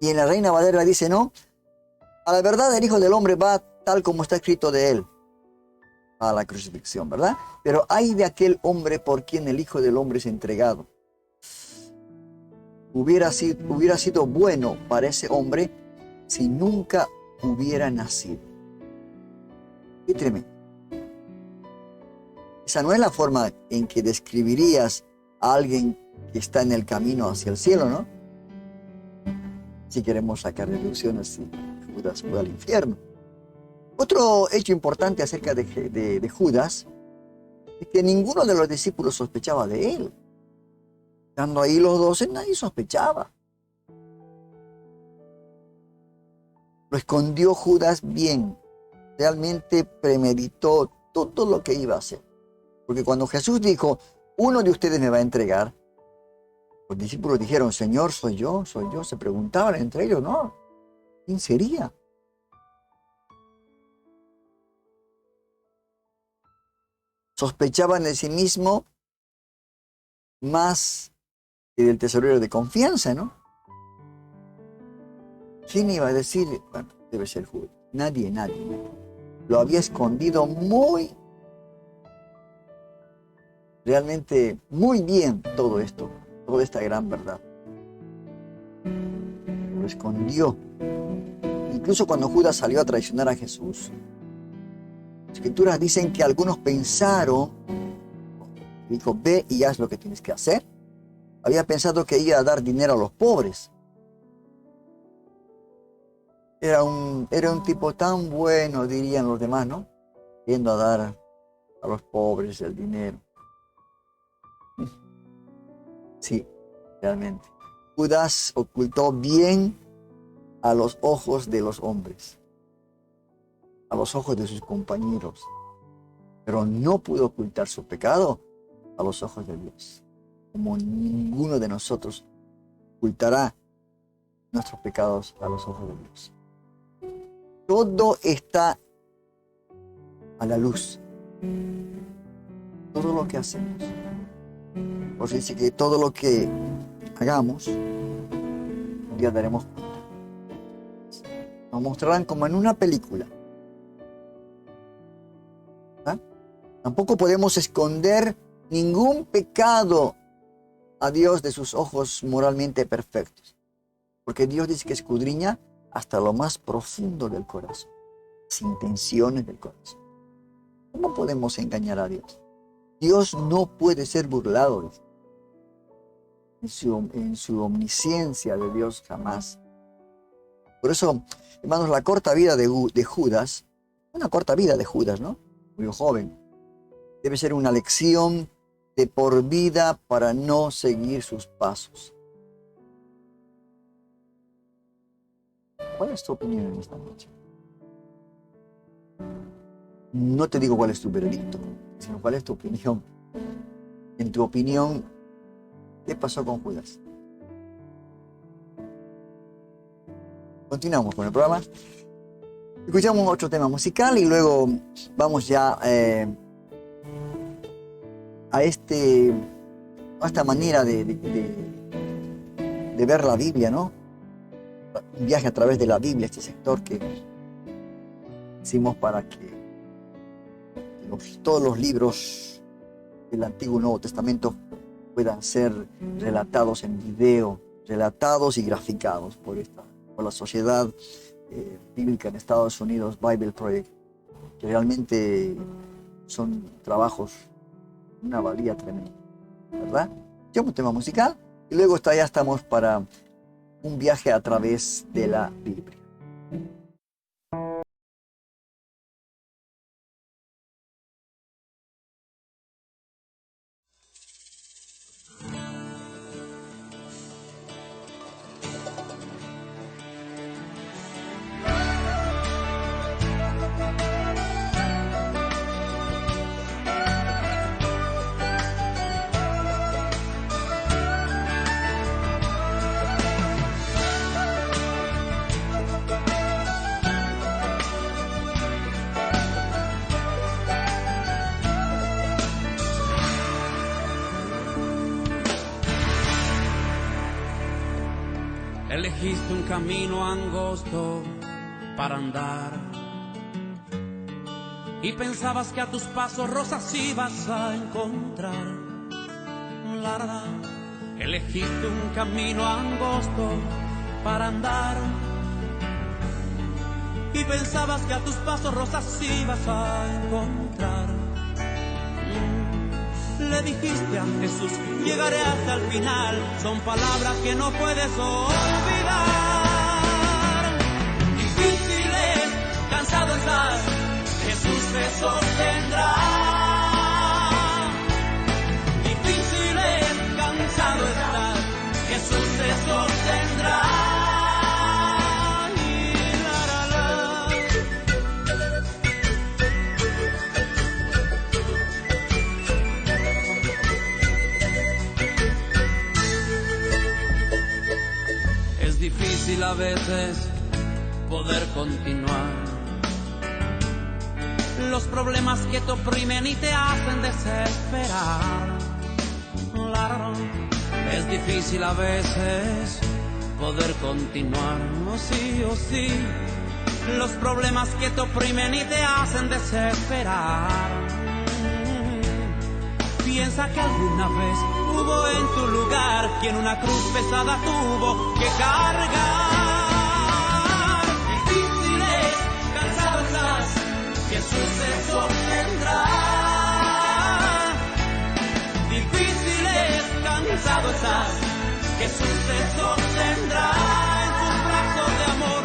Y en la Reina Valera dice, no, a la verdad el Hijo del Hombre va tal como está escrito de él, a la crucifixión, ¿verdad? Pero hay de aquel hombre por quien el Hijo del Hombre es entregado. Hubiera sido bueno para ese hombre si nunca hubiera nacido. Qué tremendo. Esa no es la forma en que describirías a alguien que está en el camino hacia el cielo, ¿no? Si queremos sacar deducciones, si Judas fue al infierno. Otro hecho importante acerca de Judas es que ninguno de los discípulos sospechaba de él. Estando ahí los 12, nadie sospechaba. Lo escondió Judas bien. Realmente premeditó todo lo que iba a hacer. Porque cuando Jesús dijo, uno de ustedes me va a entregar, los discípulos dijeron, Señor, soy yo. Se preguntaban entre ellos, ¿no? ¿Quién sería? Sospechaban de sí mismo más que del tesorero de confianza, ¿no? ¿Quién iba a decir? Bueno, debe ser Judas. Nadie. Lo había escondido realmente muy bien todo esto, toda esta gran verdad. Lo escondió. Incluso cuando Judas salió a traicionar a Jesús, las Escrituras dicen que algunos pensaron, dijo, ve y haz lo que tienes que hacer. Había pensado que iba a dar dinero a los pobres. Era un tipo tan bueno, dirían los demás, ¿no? Yendo a dar a los pobres el dinero. Sí, realmente. Judas ocultó bien a los ojos de los hombres, a los ojos de sus compañeros, pero no pudo ocultar su pecado a los ojos de Dios, como ninguno de nosotros ocultará nuestros pecados a los ojos de Dios. Todo está a la luz, todo lo que hacemos. Por eso dice que todo lo que hagamos, un día daremos cuenta. Nos mostrarán como en una película. ¿Ah? Tampoco podemos esconder ningún pecado a Dios de sus ojos moralmente perfectos. Porque Dios dice que escudriña hasta lo más profundo del corazón, las intenciones del corazón. ¿Cómo podemos engañar a Dios? Dios no puede ser burlado. En su omnisciencia de Dios jamás Por eso, hermanos, la corta vida de Judas, una corta vida de Judas, ¿no? Muy joven, debe ser una lección de por vida para no seguir sus pasos. ¿Cuál es tu opinión en esta noche? No te digo cuál es tu veredicto, sino cuál es tu opinión. En tu opinión, ¿qué pasó con Judas? Continuamos con el programa. Escuchamos otro tema musical y luego vamos ya a esta manera de ver la Biblia, ¿no? Un viaje a través de la Biblia, este sector que hicimos para que todos los libros del Antiguo y Nuevo Testamento puedan ser relatados en video, relatados y graficados por la Sociedad Bíblica en Estados Unidos, Bible Project, que realmente son trabajos, una valía tremenda, ¿verdad? Llevamos un tema musical y luego ya estamos para un viaje a través de la Biblia. Elegiste un camino angosto para andar y pensabas que a tus pasos rosas ibas a encontrar. La verdad, elegiste un camino angosto para andar y pensabas que a tus pasos rosas ibas a encontrar. Le dijiste a Jesús, llegaré hasta el final. Son palabras que no puedes olvidar. Difíciles, cansado estás, Jesús te sostendrá. Difíciles, cansado estás, Jesús te sostendrá. Difícil a veces poder continuar. Los problemas que te oprimen y te hacen desesperar. Claro, es difícil a veces poder continuar. Oh sí, oh sí. Los problemas que te oprimen y te hacen desesperar. Piensa que alguna vez hubo en tu lugar quien una cruz pesada tuvo que cargar. Difíciles, cansado estás, Jesús te sostendrá. Difíciles, cansado estás, Jesús te sostendrá en sus brazos de amor.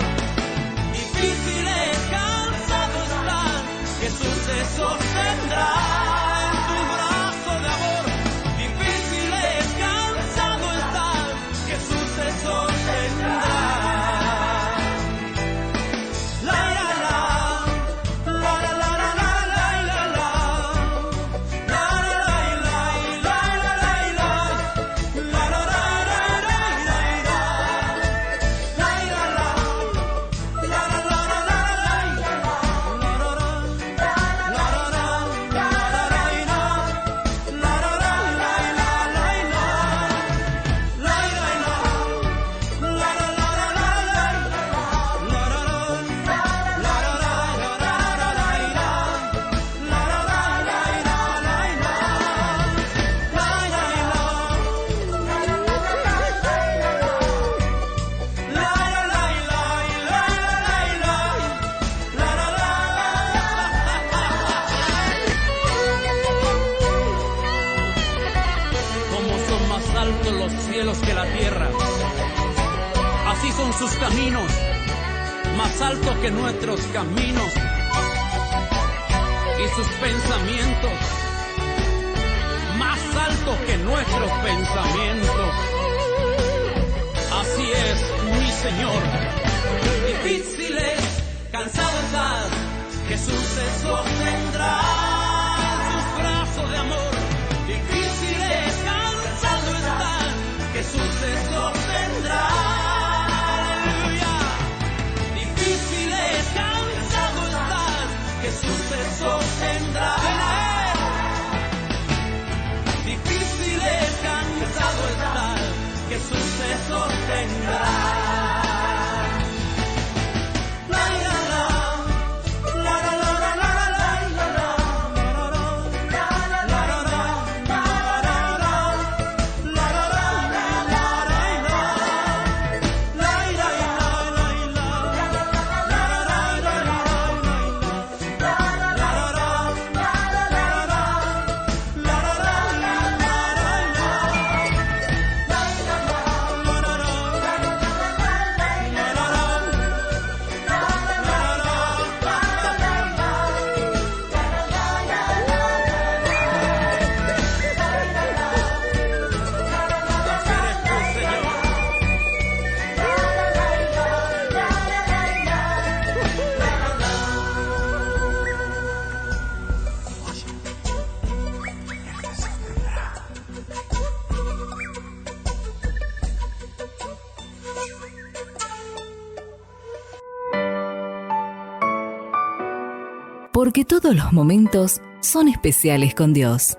Difíciles, cansado estás, Jesús te sostendrá. Sus caminos más alto que nuestros caminos y sus pensamientos más alto que nuestros pensamientos. Así es, mi Señor. Difíciles, cansado estás, Jesús te sostendrá en sus brazos de amor. Difíciles, cansado estás, Jesús te sostendrá. Aleluya. Difíciles, cansado estás, Jesús te sostendrá. Difíciles, cansado estás, Jesús te sostendrá. Porque todos los momentos son especiales con Dios.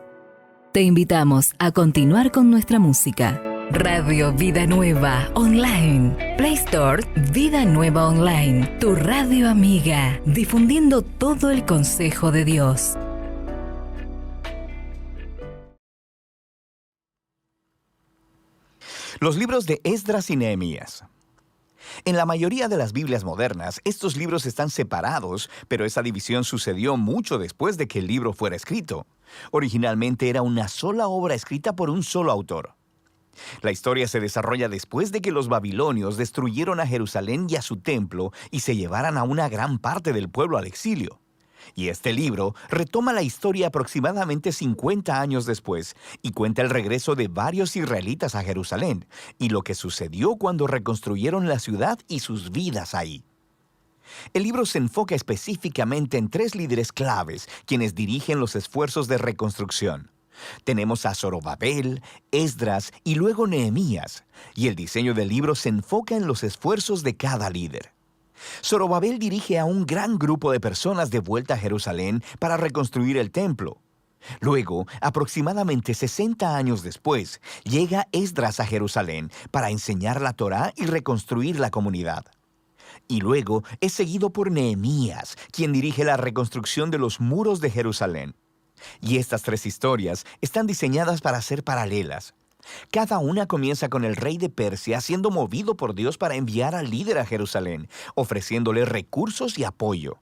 Te invitamos a continuar con nuestra música. Radio Vida Nueva Online. Play Store Vida Nueva Online. Tu radio amiga. Difundiendo todo el consejo de Dios. Los libros de Esdras y Nehemías. En la mayoría de las Biblias modernas, estos libros están separados, pero esa división sucedió mucho después de que el libro fuera escrito. Originalmente era una sola obra escrita por un solo autor. La historia se desarrolla después de que los babilonios destruyeron a Jerusalén y a su templo y se llevaran a una gran parte del pueblo al exilio. Y este libro retoma la historia aproximadamente 50 años después y cuenta el regreso de varios israelitas a Jerusalén y lo que sucedió cuando reconstruyeron la ciudad y sus vidas ahí. El libro se enfoca específicamente en 3 líderes claves quienes dirigen los esfuerzos de reconstrucción. Tenemos a Zorobabel, Esdras y luego Nehemías, y el diseño del libro se enfoca en los esfuerzos de cada líder. Zorobabel dirige a un gran grupo de personas de vuelta a Jerusalén para reconstruir el templo. Luego, aproximadamente 60 años después, llega Esdras a Jerusalén para enseñar la Torá y reconstruir la comunidad. Y luego es seguido por Nehemías, quien dirige la reconstrucción de los muros de Jerusalén. Y estas 3 historias están diseñadas para ser paralelas. Cada una comienza con el rey de Persia siendo movido por Dios para enviar al líder a Jerusalén, ofreciéndole recursos y apoyo.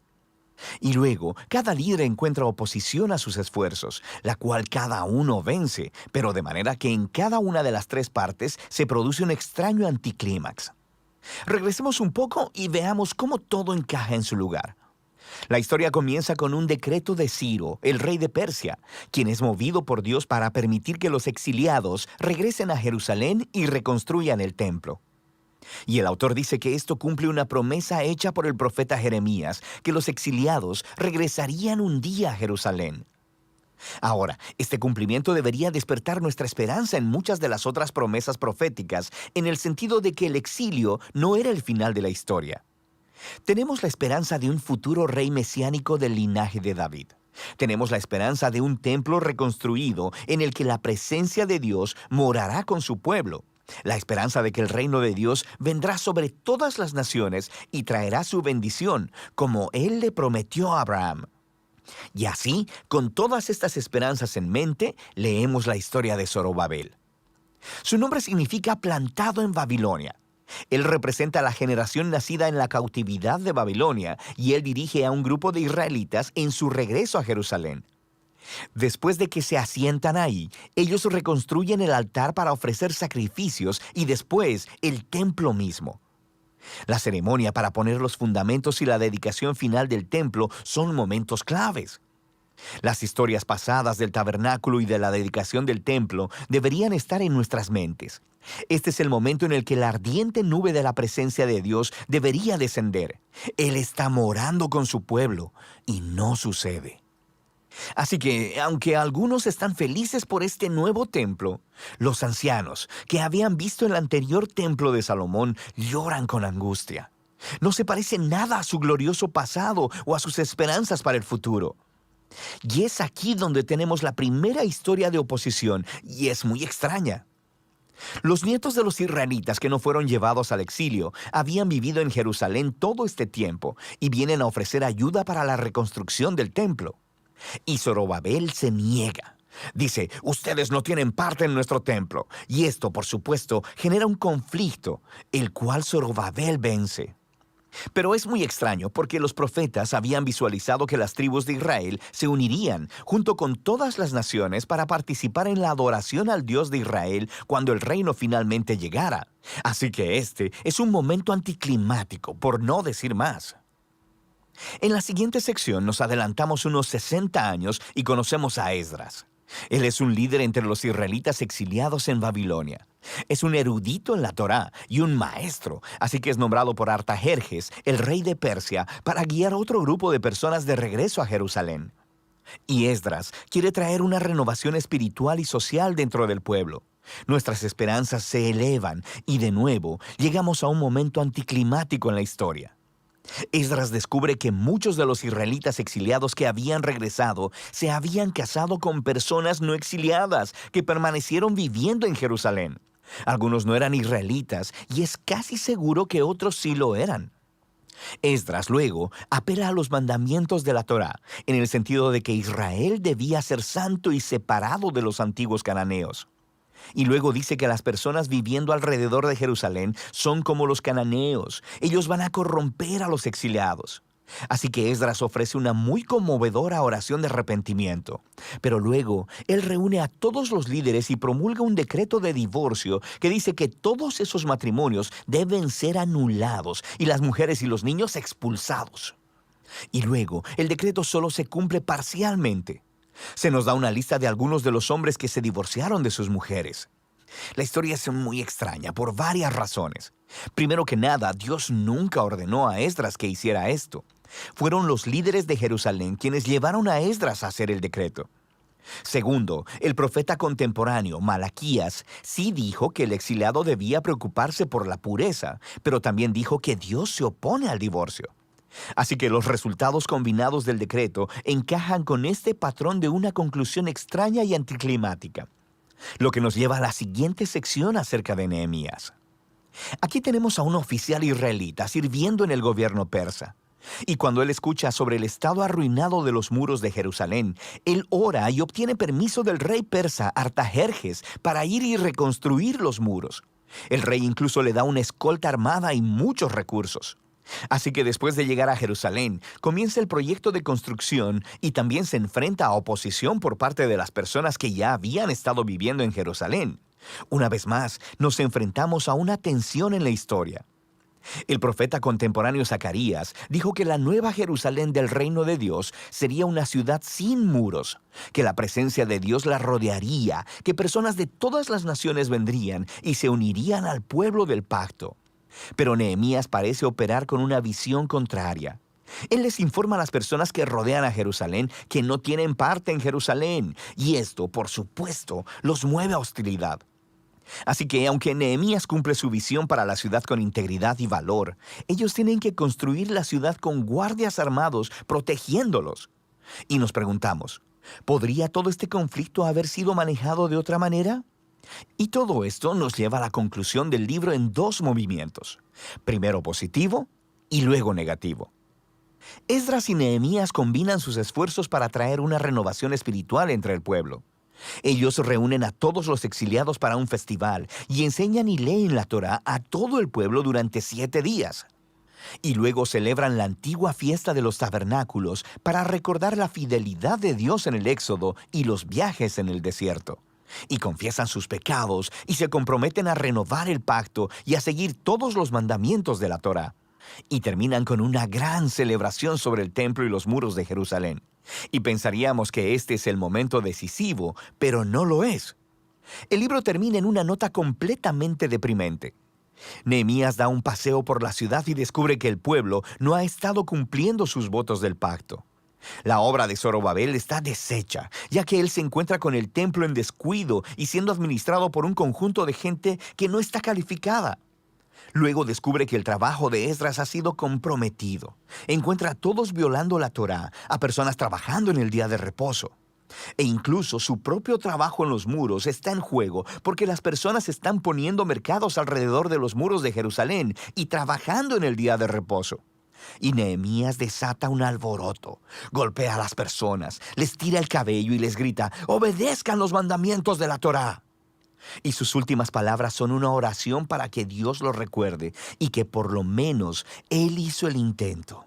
Y luego, cada líder encuentra oposición a sus esfuerzos, la cual cada uno vence, pero de manera que en cada una de las 3 partes se produce un extraño anticlímax. Regresemos un poco y veamos cómo todo encaja en su lugar. La historia comienza con un decreto de Ciro, el rey de Persia, quien es movido por Dios para permitir que los exiliados regresen a Jerusalén y reconstruyan el templo. Y el autor dice que esto cumple una promesa hecha por el profeta Jeremías, que los exiliados regresarían un día a Jerusalén. Ahora, este cumplimiento debería despertar nuestra esperanza en muchas de las otras promesas proféticas, en el sentido de que el exilio no era el final de la historia. Tenemos la esperanza de un futuro rey mesiánico del linaje de David. Tenemos la esperanza de un templo reconstruido en el que la presencia de Dios morará con su pueblo. La esperanza de que el reino de Dios vendrá sobre todas las naciones y traerá su bendición, como Él le prometió a Abraham. Y así, con todas estas esperanzas en mente, leemos la historia de Zorobabel. Su nombre significa plantado en Babilonia. Él representa a la generación nacida en la cautividad de Babilonia y él dirige a un grupo de israelitas en su regreso a Jerusalén. Después de que se asientan ahí, ellos reconstruyen el altar para ofrecer sacrificios y después el templo mismo. La ceremonia para poner los fundamentos y la dedicación final del templo son momentos claves. Las historias pasadas del tabernáculo y de la dedicación del templo deberían estar en nuestras mentes. Este es el momento en el que la ardiente nube de la presencia de Dios debería descender. Él está morando con su pueblo y no sucede. Así que, aunque algunos están felices por este nuevo templo, los ancianos que habían visto el anterior templo de Salomón lloran con angustia. No se parece nada a su glorioso pasado o a sus esperanzas para el futuro. Y es aquí donde tenemos la primera historia de oposición, y es muy extraña. Los nietos de los israelitas que no fueron llevados al exilio habían vivido en Jerusalén todo este tiempo y vienen a ofrecer ayuda para la reconstrucción del templo. Y Zorobabel se niega. Dice, ustedes no tienen parte en nuestro templo. Y esto, por supuesto, genera un conflicto, el cual Zorobabel vence. Pero es muy extraño porque los profetas habían visualizado que las tribus de Israel se unirían junto con todas las naciones para participar en la adoración al Dios de Israel cuando el reino finalmente llegara. Así que este es un momento anticlimático, por no decir más. En la siguiente sección nos adelantamos unos 60 años y conocemos a Esdras. Él es un líder entre los israelitas exiliados en Babilonia. Es un erudito en la Torá y un maestro, así que es nombrado por Artajerjes, el rey de Persia, para guiar otro grupo de personas de regreso a Jerusalén. Y Esdras quiere traer una renovación espiritual y social dentro del pueblo. Nuestras esperanzas se elevan y de nuevo llegamos a un momento anticlimático en la historia. Esdras descubre que muchos de los israelitas exiliados que habían regresado se habían casado con personas no exiliadas que permanecieron viviendo en Jerusalén. Algunos no eran israelitas y es casi seguro que otros sí lo eran. Esdras luego apela a los mandamientos de la Torá, en el sentido de que Israel debía ser santo y separado de los antiguos cananeos. Y luego dice que las personas viviendo alrededor de Jerusalén son como los cananeos. Ellos van a corromper a los exiliados. Así que Esdras ofrece una muy conmovedora oración de arrepentimiento. Pero luego, él reúne a todos los líderes y promulga un decreto de divorcio que dice que todos esos matrimonios deben ser anulados y las mujeres y los niños expulsados. Y luego, el decreto solo se cumple parcialmente. Se nos da una lista de algunos de los hombres que se divorciaron de sus mujeres. La historia es muy extraña por varias razones. Primero que nada, Dios nunca ordenó a Esdras que hiciera esto. Fueron los líderes de Jerusalén quienes llevaron a Esdras a hacer el decreto. Segundo, el profeta contemporáneo, Malaquías, sí dijo que el exiliado debía preocuparse por la pureza, pero también dijo que Dios se opone al divorcio. Así que los resultados combinados del decreto encajan con este patrón de una conclusión extraña y anticlimática. Lo que nos lleva a la siguiente sección acerca de Nehemías. Aquí tenemos a un oficial israelita sirviendo en el gobierno persa. Y cuando él escucha sobre el estado arruinado de los muros de Jerusalén, él ora y obtiene permiso del rey persa Artajerjes para ir y reconstruir los muros. El rey incluso le da una escolta armada y muchos recursos. Así que después de llegar a Jerusalén, comienza el proyecto de construcción y también se enfrenta a oposición por parte de las personas que ya habían estado viviendo en Jerusalén. Una vez más, nos enfrentamos a una tensión en la historia. El profeta contemporáneo Zacarías dijo que la nueva Jerusalén del reino de Dios sería una ciudad sin muros, que la presencia de Dios la rodearía, que personas de todas las naciones vendrían y se unirían al pueblo del pacto. Pero Nehemías parece operar con una visión contraria. Él les informa a las personas que rodean a Jerusalén que no tienen parte en Jerusalén, y esto, por supuesto, los mueve a hostilidad. Así que, aunque Nehemías cumple su visión para la ciudad con integridad y valor, ellos tienen que construir la ciudad con guardias armados protegiéndolos. Y nos preguntamos, ¿podría todo este conflicto haber sido manejado de otra manera? Y todo esto nos lleva a la conclusión del libro en dos movimientos, primero positivo y luego negativo. Esdras y Nehemías combinan sus esfuerzos para traer una renovación espiritual entre el pueblo. Ellos reúnen a todos los exiliados para un festival y enseñan y leen la Torá a todo el pueblo durante 7 días. Y luego celebran la antigua fiesta de los tabernáculos para recordar la fidelidad de Dios en el Éxodo y los viajes en el desierto. y confiesan sus pecados y se comprometen a renovar el pacto y a seguir todos los mandamientos de la Torá. Y terminan con una gran celebración sobre el templo y los muros de Jerusalén. Y pensaríamos que este es el momento decisivo, pero no lo es. El libro termina en una nota completamente deprimente. Nehemías da un paseo por la ciudad y descubre que el pueblo no ha estado cumpliendo sus votos del pacto. La obra de Zorobabel está deshecha, ya que él se encuentra con el templo en descuido y siendo administrado por un conjunto de gente que no está calificada. Luego descubre que el trabajo de Esdras ha sido comprometido. Encuentra a todos violando la Torá, a personas trabajando en el día de reposo. E incluso su propio trabajo en los muros está en juego porque las personas están poniendo mercados alrededor de los muros de Jerusalén y trabajando en el día de reposo. Y Nehemías desata un alboroto, golpea a las personas, les tira el cabello y les grita: «¡Obedezcan los mandamientos de la Torá!». Y sus últimas palabras son una oración para que Dios lo recuerde y que por lo menos él hizo el intento.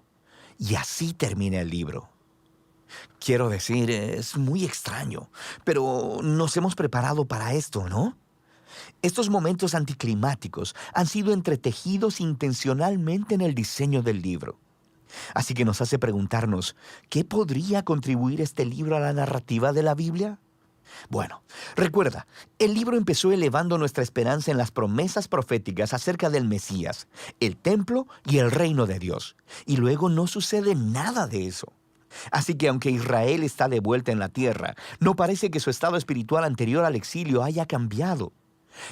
Y así termina el libro. Quiero decir, es muy extraño, pero nos hemos preparado para esto, ¿no? Estos momentos anticlimáticos han sido entretejidos intencionalmente en el diseño del libro. Así que nos hace preguntarnos, ¿qué podría contribuir este libro a la narrativa de la Biblia? Bueno, recuerda, el libro empezó elevando nuestra esperanza en las promesas proféticas acerca del Mesías, el templo y el reino de Dios. Y luego no sucede nada de eso. Así que aunque Israel está de vuelta en la tierra, no parece que su estado espiritual anterior al exilio haya cambiado.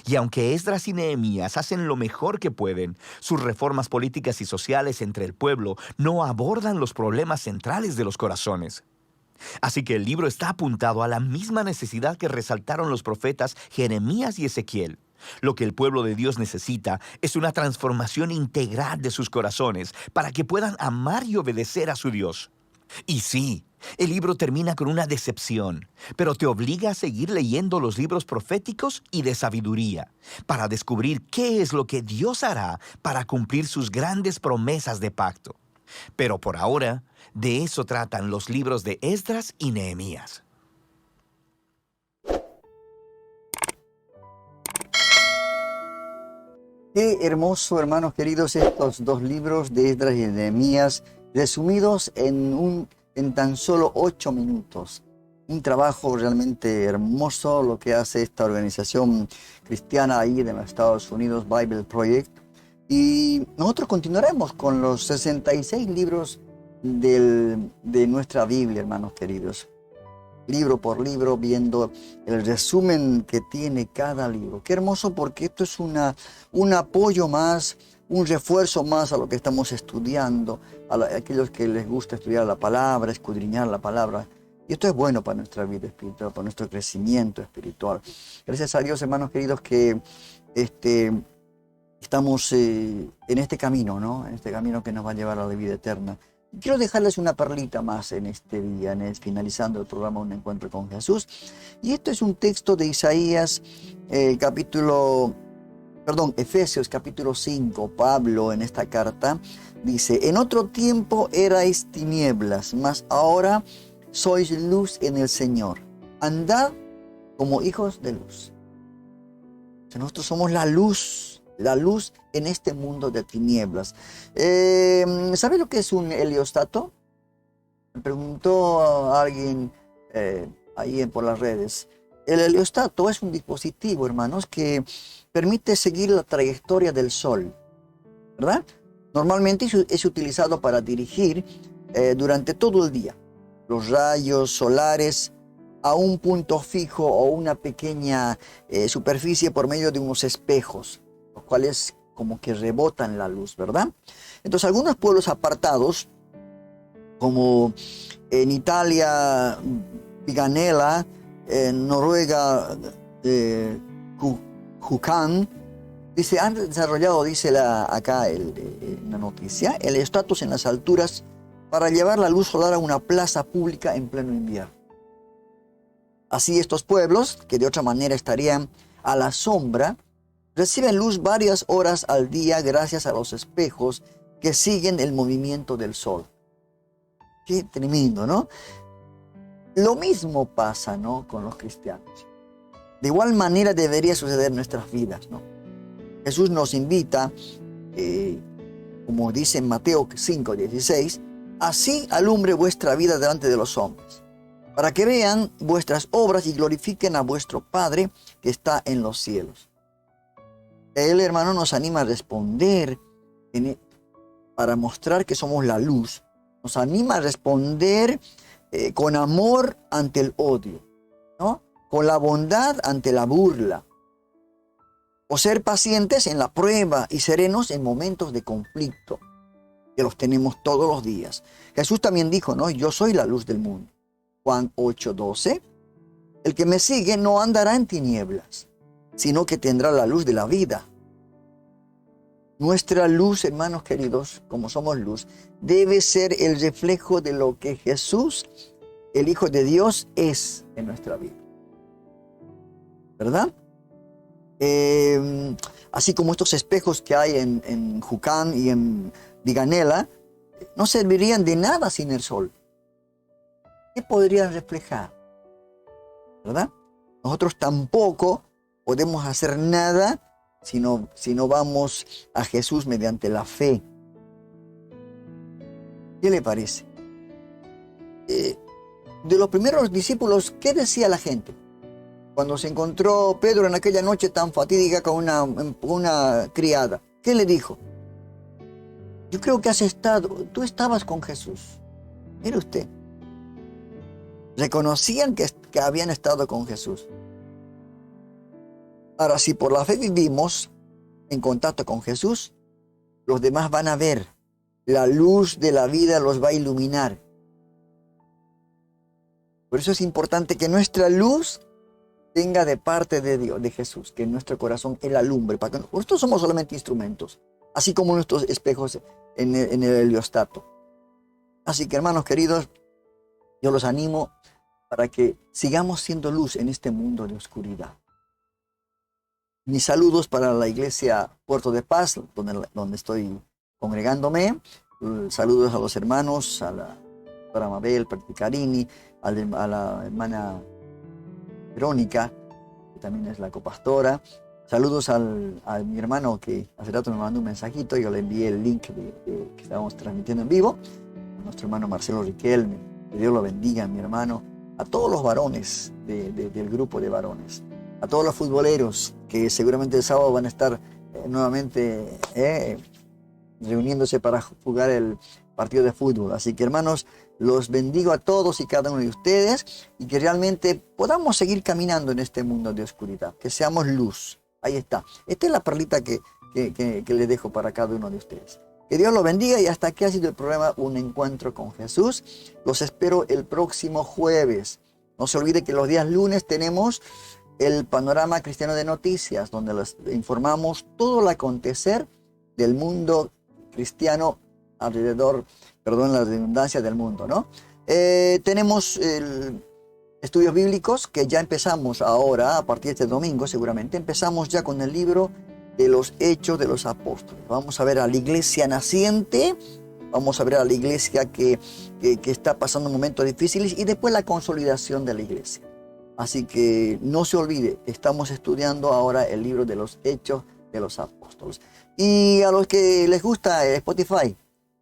Y aunque Esdras y Nehemías hacen lo mejor que pueden, sus reformas políticas y sociales entre el pueblo no abordan los problemas centrales de los corazones. Así que el libro está apuntado a la misma necesidad que resaltaron los profetas Jeremías y Ezequiel. Lo que el pueblo de Dios necesita es una transformación integral de sus corazones para que puedan amar y obedecer a su Dios. Y sí, el libro termina con una decepción, pero te obliga a seguir leyendo los libros proféticos y de sabiduría para descubrir qué es lo que Dios hará para cumplir sus grandes promesas de pacto. Pero por ahora, de eso tratan los libros de Esdras y Nehemías. Qué hermoso, hermanos queridos, estos dos libros de Esdras y Nehemías, resumidos en tan solo 8 minutos. Un trabajo realmente hermoso lo que hace esta organización cristiana ahí de los Estados Unidos, Bible Project. Y nosotros continuaremos con los 66 libros de nuestra Biblia, hermanos queridos. Libro por libro, viendo el resumen que tiene cada libro. Qué hermoso, porque esto es un apoyo más, un refuerzo más a lo que estamos estudiando, a aquellos que les gusta estudiar la palabra, escudriñar la palabra. Y esto es bueno para nuestra vida espiritual, para nuestro crecimiento espiritual. Gracias a Dios, hermanos queridos, que estamos en este camino, ¿no? En este camino que nos va a llevar a la vida eterna. Quiero dejarles una perlita más en este día, finalizando el programa Un Encuentro con Jesús. Y esto es un texto de Isaías, Efesios capítulo 5. Pablo en esta carta dice: en otro tiempo erais tinieblas, mas ahora sois luz en el Señor. Andad como hijos de luz. O sea, nosotros somos la luz en este mundo de tinieblas. ¿Sabe lo que es un heliostato? Me preguntó alguien ahí por las redes. El heliostato es un dispositivo, hermanos, que permite seguir la trayectoria del sol, ¿verdad? Normalmente es utilizado para dirigir durante todo el día los rayos solares a un punto fijo o una pequeña superficie por medio de unos espejos, los cuales como que rebotan la luz, ¿verdad? Entonces, algunos pueblos apartados, como en Italia, Piganella, en Noruega, Jukan, dice, han desarrollado, dice acá en la noticia, el estatus en las alturas para llevar la luz solar a una plaza pública en pleno invierno. Así estos pueblos, que de otra manera estarían a la sombra, reciben luz varias horas al día gracias a los espejos que siguen el movimiento del sol. Qué tremendo, ¿no? Lo mismo pasa, ¿no?, con los cristianos. De igual manera debería suceder en nuestras vidas, ¿no? Jesús nos invita, como dice en Mateo 5:16, así alumbre vuestra vida delante de los hombres, para que vean vuestras obras y glorifiquen a vuestro Padre que está en los cielos. Él, hermano, nos anima a responder para mostrar que somos la luz. Nos anima a responder con amor ante el odio, ¿no? Con la bondad ante la burla. O ser pacientes en la prueba y serenos en momentos de conflicto, que los tenemos todos los días. Jesús también dijo, ¿no? Yo soy la luz del mundo. Juan 8:12. El que me sigue no andará en tinieblas, sino que tendrá la luz de la vida. Nuestra luz, hermanos queridos, como somos luz, debe ser el reflejo de lo que Jesús, el Hijo de Dios, es en nuestra vida. ¿Verdad? Así como estos espejos que hay en Jucán y en Viganela, no servirían de nada sin el sol. ¿Qué podrían reflejar? ¿Verdad? Nosotros tampoco podemos hacer nada si no vamos a Jesús mediante la fe. ¿Qué le parece? De los primeros discípulos, ¿qué decía la gente? Cuando se encontró Pedro en aquella noche tan fatídica con una criada, ¿qué le dijo? Yo creo que tú estabas con Jesús. Mire usted. Reconocían que habían estado con Jesús. Ahora, si por la fe vivimos en contacto con Jesús, los demás van a ver. La luz de la vida los va a iluminar. Por eso es importante que nuestra luz venga de parte de Dios, de Jesús, que en nuestro corazón Él alumbre. Para que nosotros somos solamente instrumentos, así como nuestros espejos en el heliostato. Así que, hermanos queridos, yo los animo para que sigamos siendo luz en este mundo de oscuridad. Mis saludos para la iglesia Puerto de Paz, donde estoy congregándome. Saludos a los hermanos, a la doctora Mabel Perticarini, a la hermana Verónica, que también es la copastora. Saludos a mi hermano que hace rato me mandó un mensajito. Yo le envié el link que estábamos transmitiendo en vivo. A nuestro hermano Marcelo Riquelme. Que Dios lo bendiga, mi hermano. A todos los varones del grupo de varones. A todos los futboleros que seguramente el sábado van a estar nuevamente reuniéndose para jugar el partido de fútbol. Así que, hermanos, los bendigo a todos y cada uno de ustedes y que realmente podamos seguir caminando en este mundo de oscuridad, que seamos luz. Ahí está. Esta es la perlita que les dejo para cada uno de ustedes. Que Dios los bendiga y hasta aquí ha sido el programa Un Encuentro con Jesús. Los espero el próximo jueves. No se olvide que los días lunes tenemos el Panorama Cristiano de Noticias, donde les informamos todo el acontecer del mundo cristiano alrededor, perdón la redundancia, del mundo, ¿no? Tenemos estudios bíblicos que ya empezamos ahora, a partir de este domingo seguramente, empezamos ya con el libro de los Hechos de los Apóstoles. Vamos a ver a la iglesia naciente, vamos a ver a la iglesia que está pasando momentos difíciles y después la consolidación de la iglesia. Así que no se olvide, estamos estudiando ahora el libro de los Hechos de los Apóstoles. Y a los que les gusta Spotify,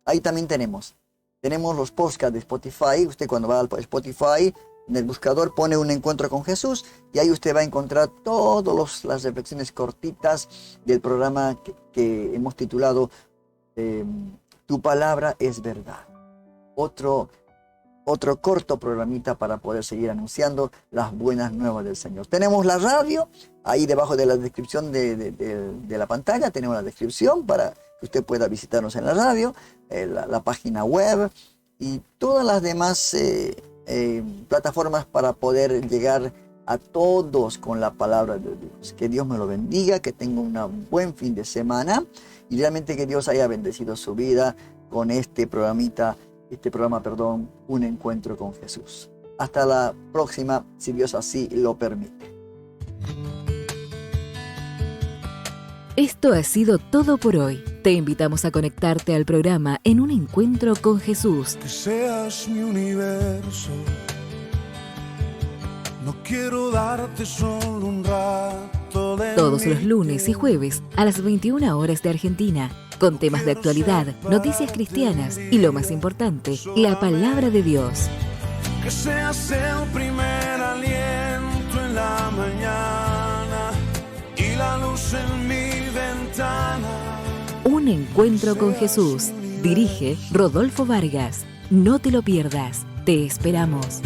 ahí también tenemos los podcasts de Spotify. Usted cuando va al Spotify, en el buscador pone Un Encuentro con Jesús y ahí usted va a encontrar todas las reflexiones cortitas del programa que hemos titulado Tu Palabra es Verdad. Otro corto programita para poder seguir anunciando las buenas nuevas del Señor. Tenemos la radio, ahí debajo de la descripción de la pantalla tenemos la descripción para que usted pueda visitarnos en la radio, la página web y todas las demás plataformas para poder llegar a todos con la palabra de Dios. Que Dios me lo bendiga, que tenga un buen fin de semana y realmente que Dios haya bendecido su vida con este programa, Un Encuentro con Jesús. Hasta la próxima, si Dios así lo permite. Esto ha sido todo por hoy. Te invitamos a conectarte al programa En un Encuentro con Jesús. Que seas mi universo, No quiero darte solo un rato de Todos mi los lunes y jueves a las 21 horas de Argentina, con temas de actualidad, noticias cristianas y lo más importante, la palabra de Dios. Que seas el primer aliento en la mañana y la luz en mi ventana. Un encuentro con Jesús. Dirige Rodolfo Vargas. No te lo pierdas. Te esperamos.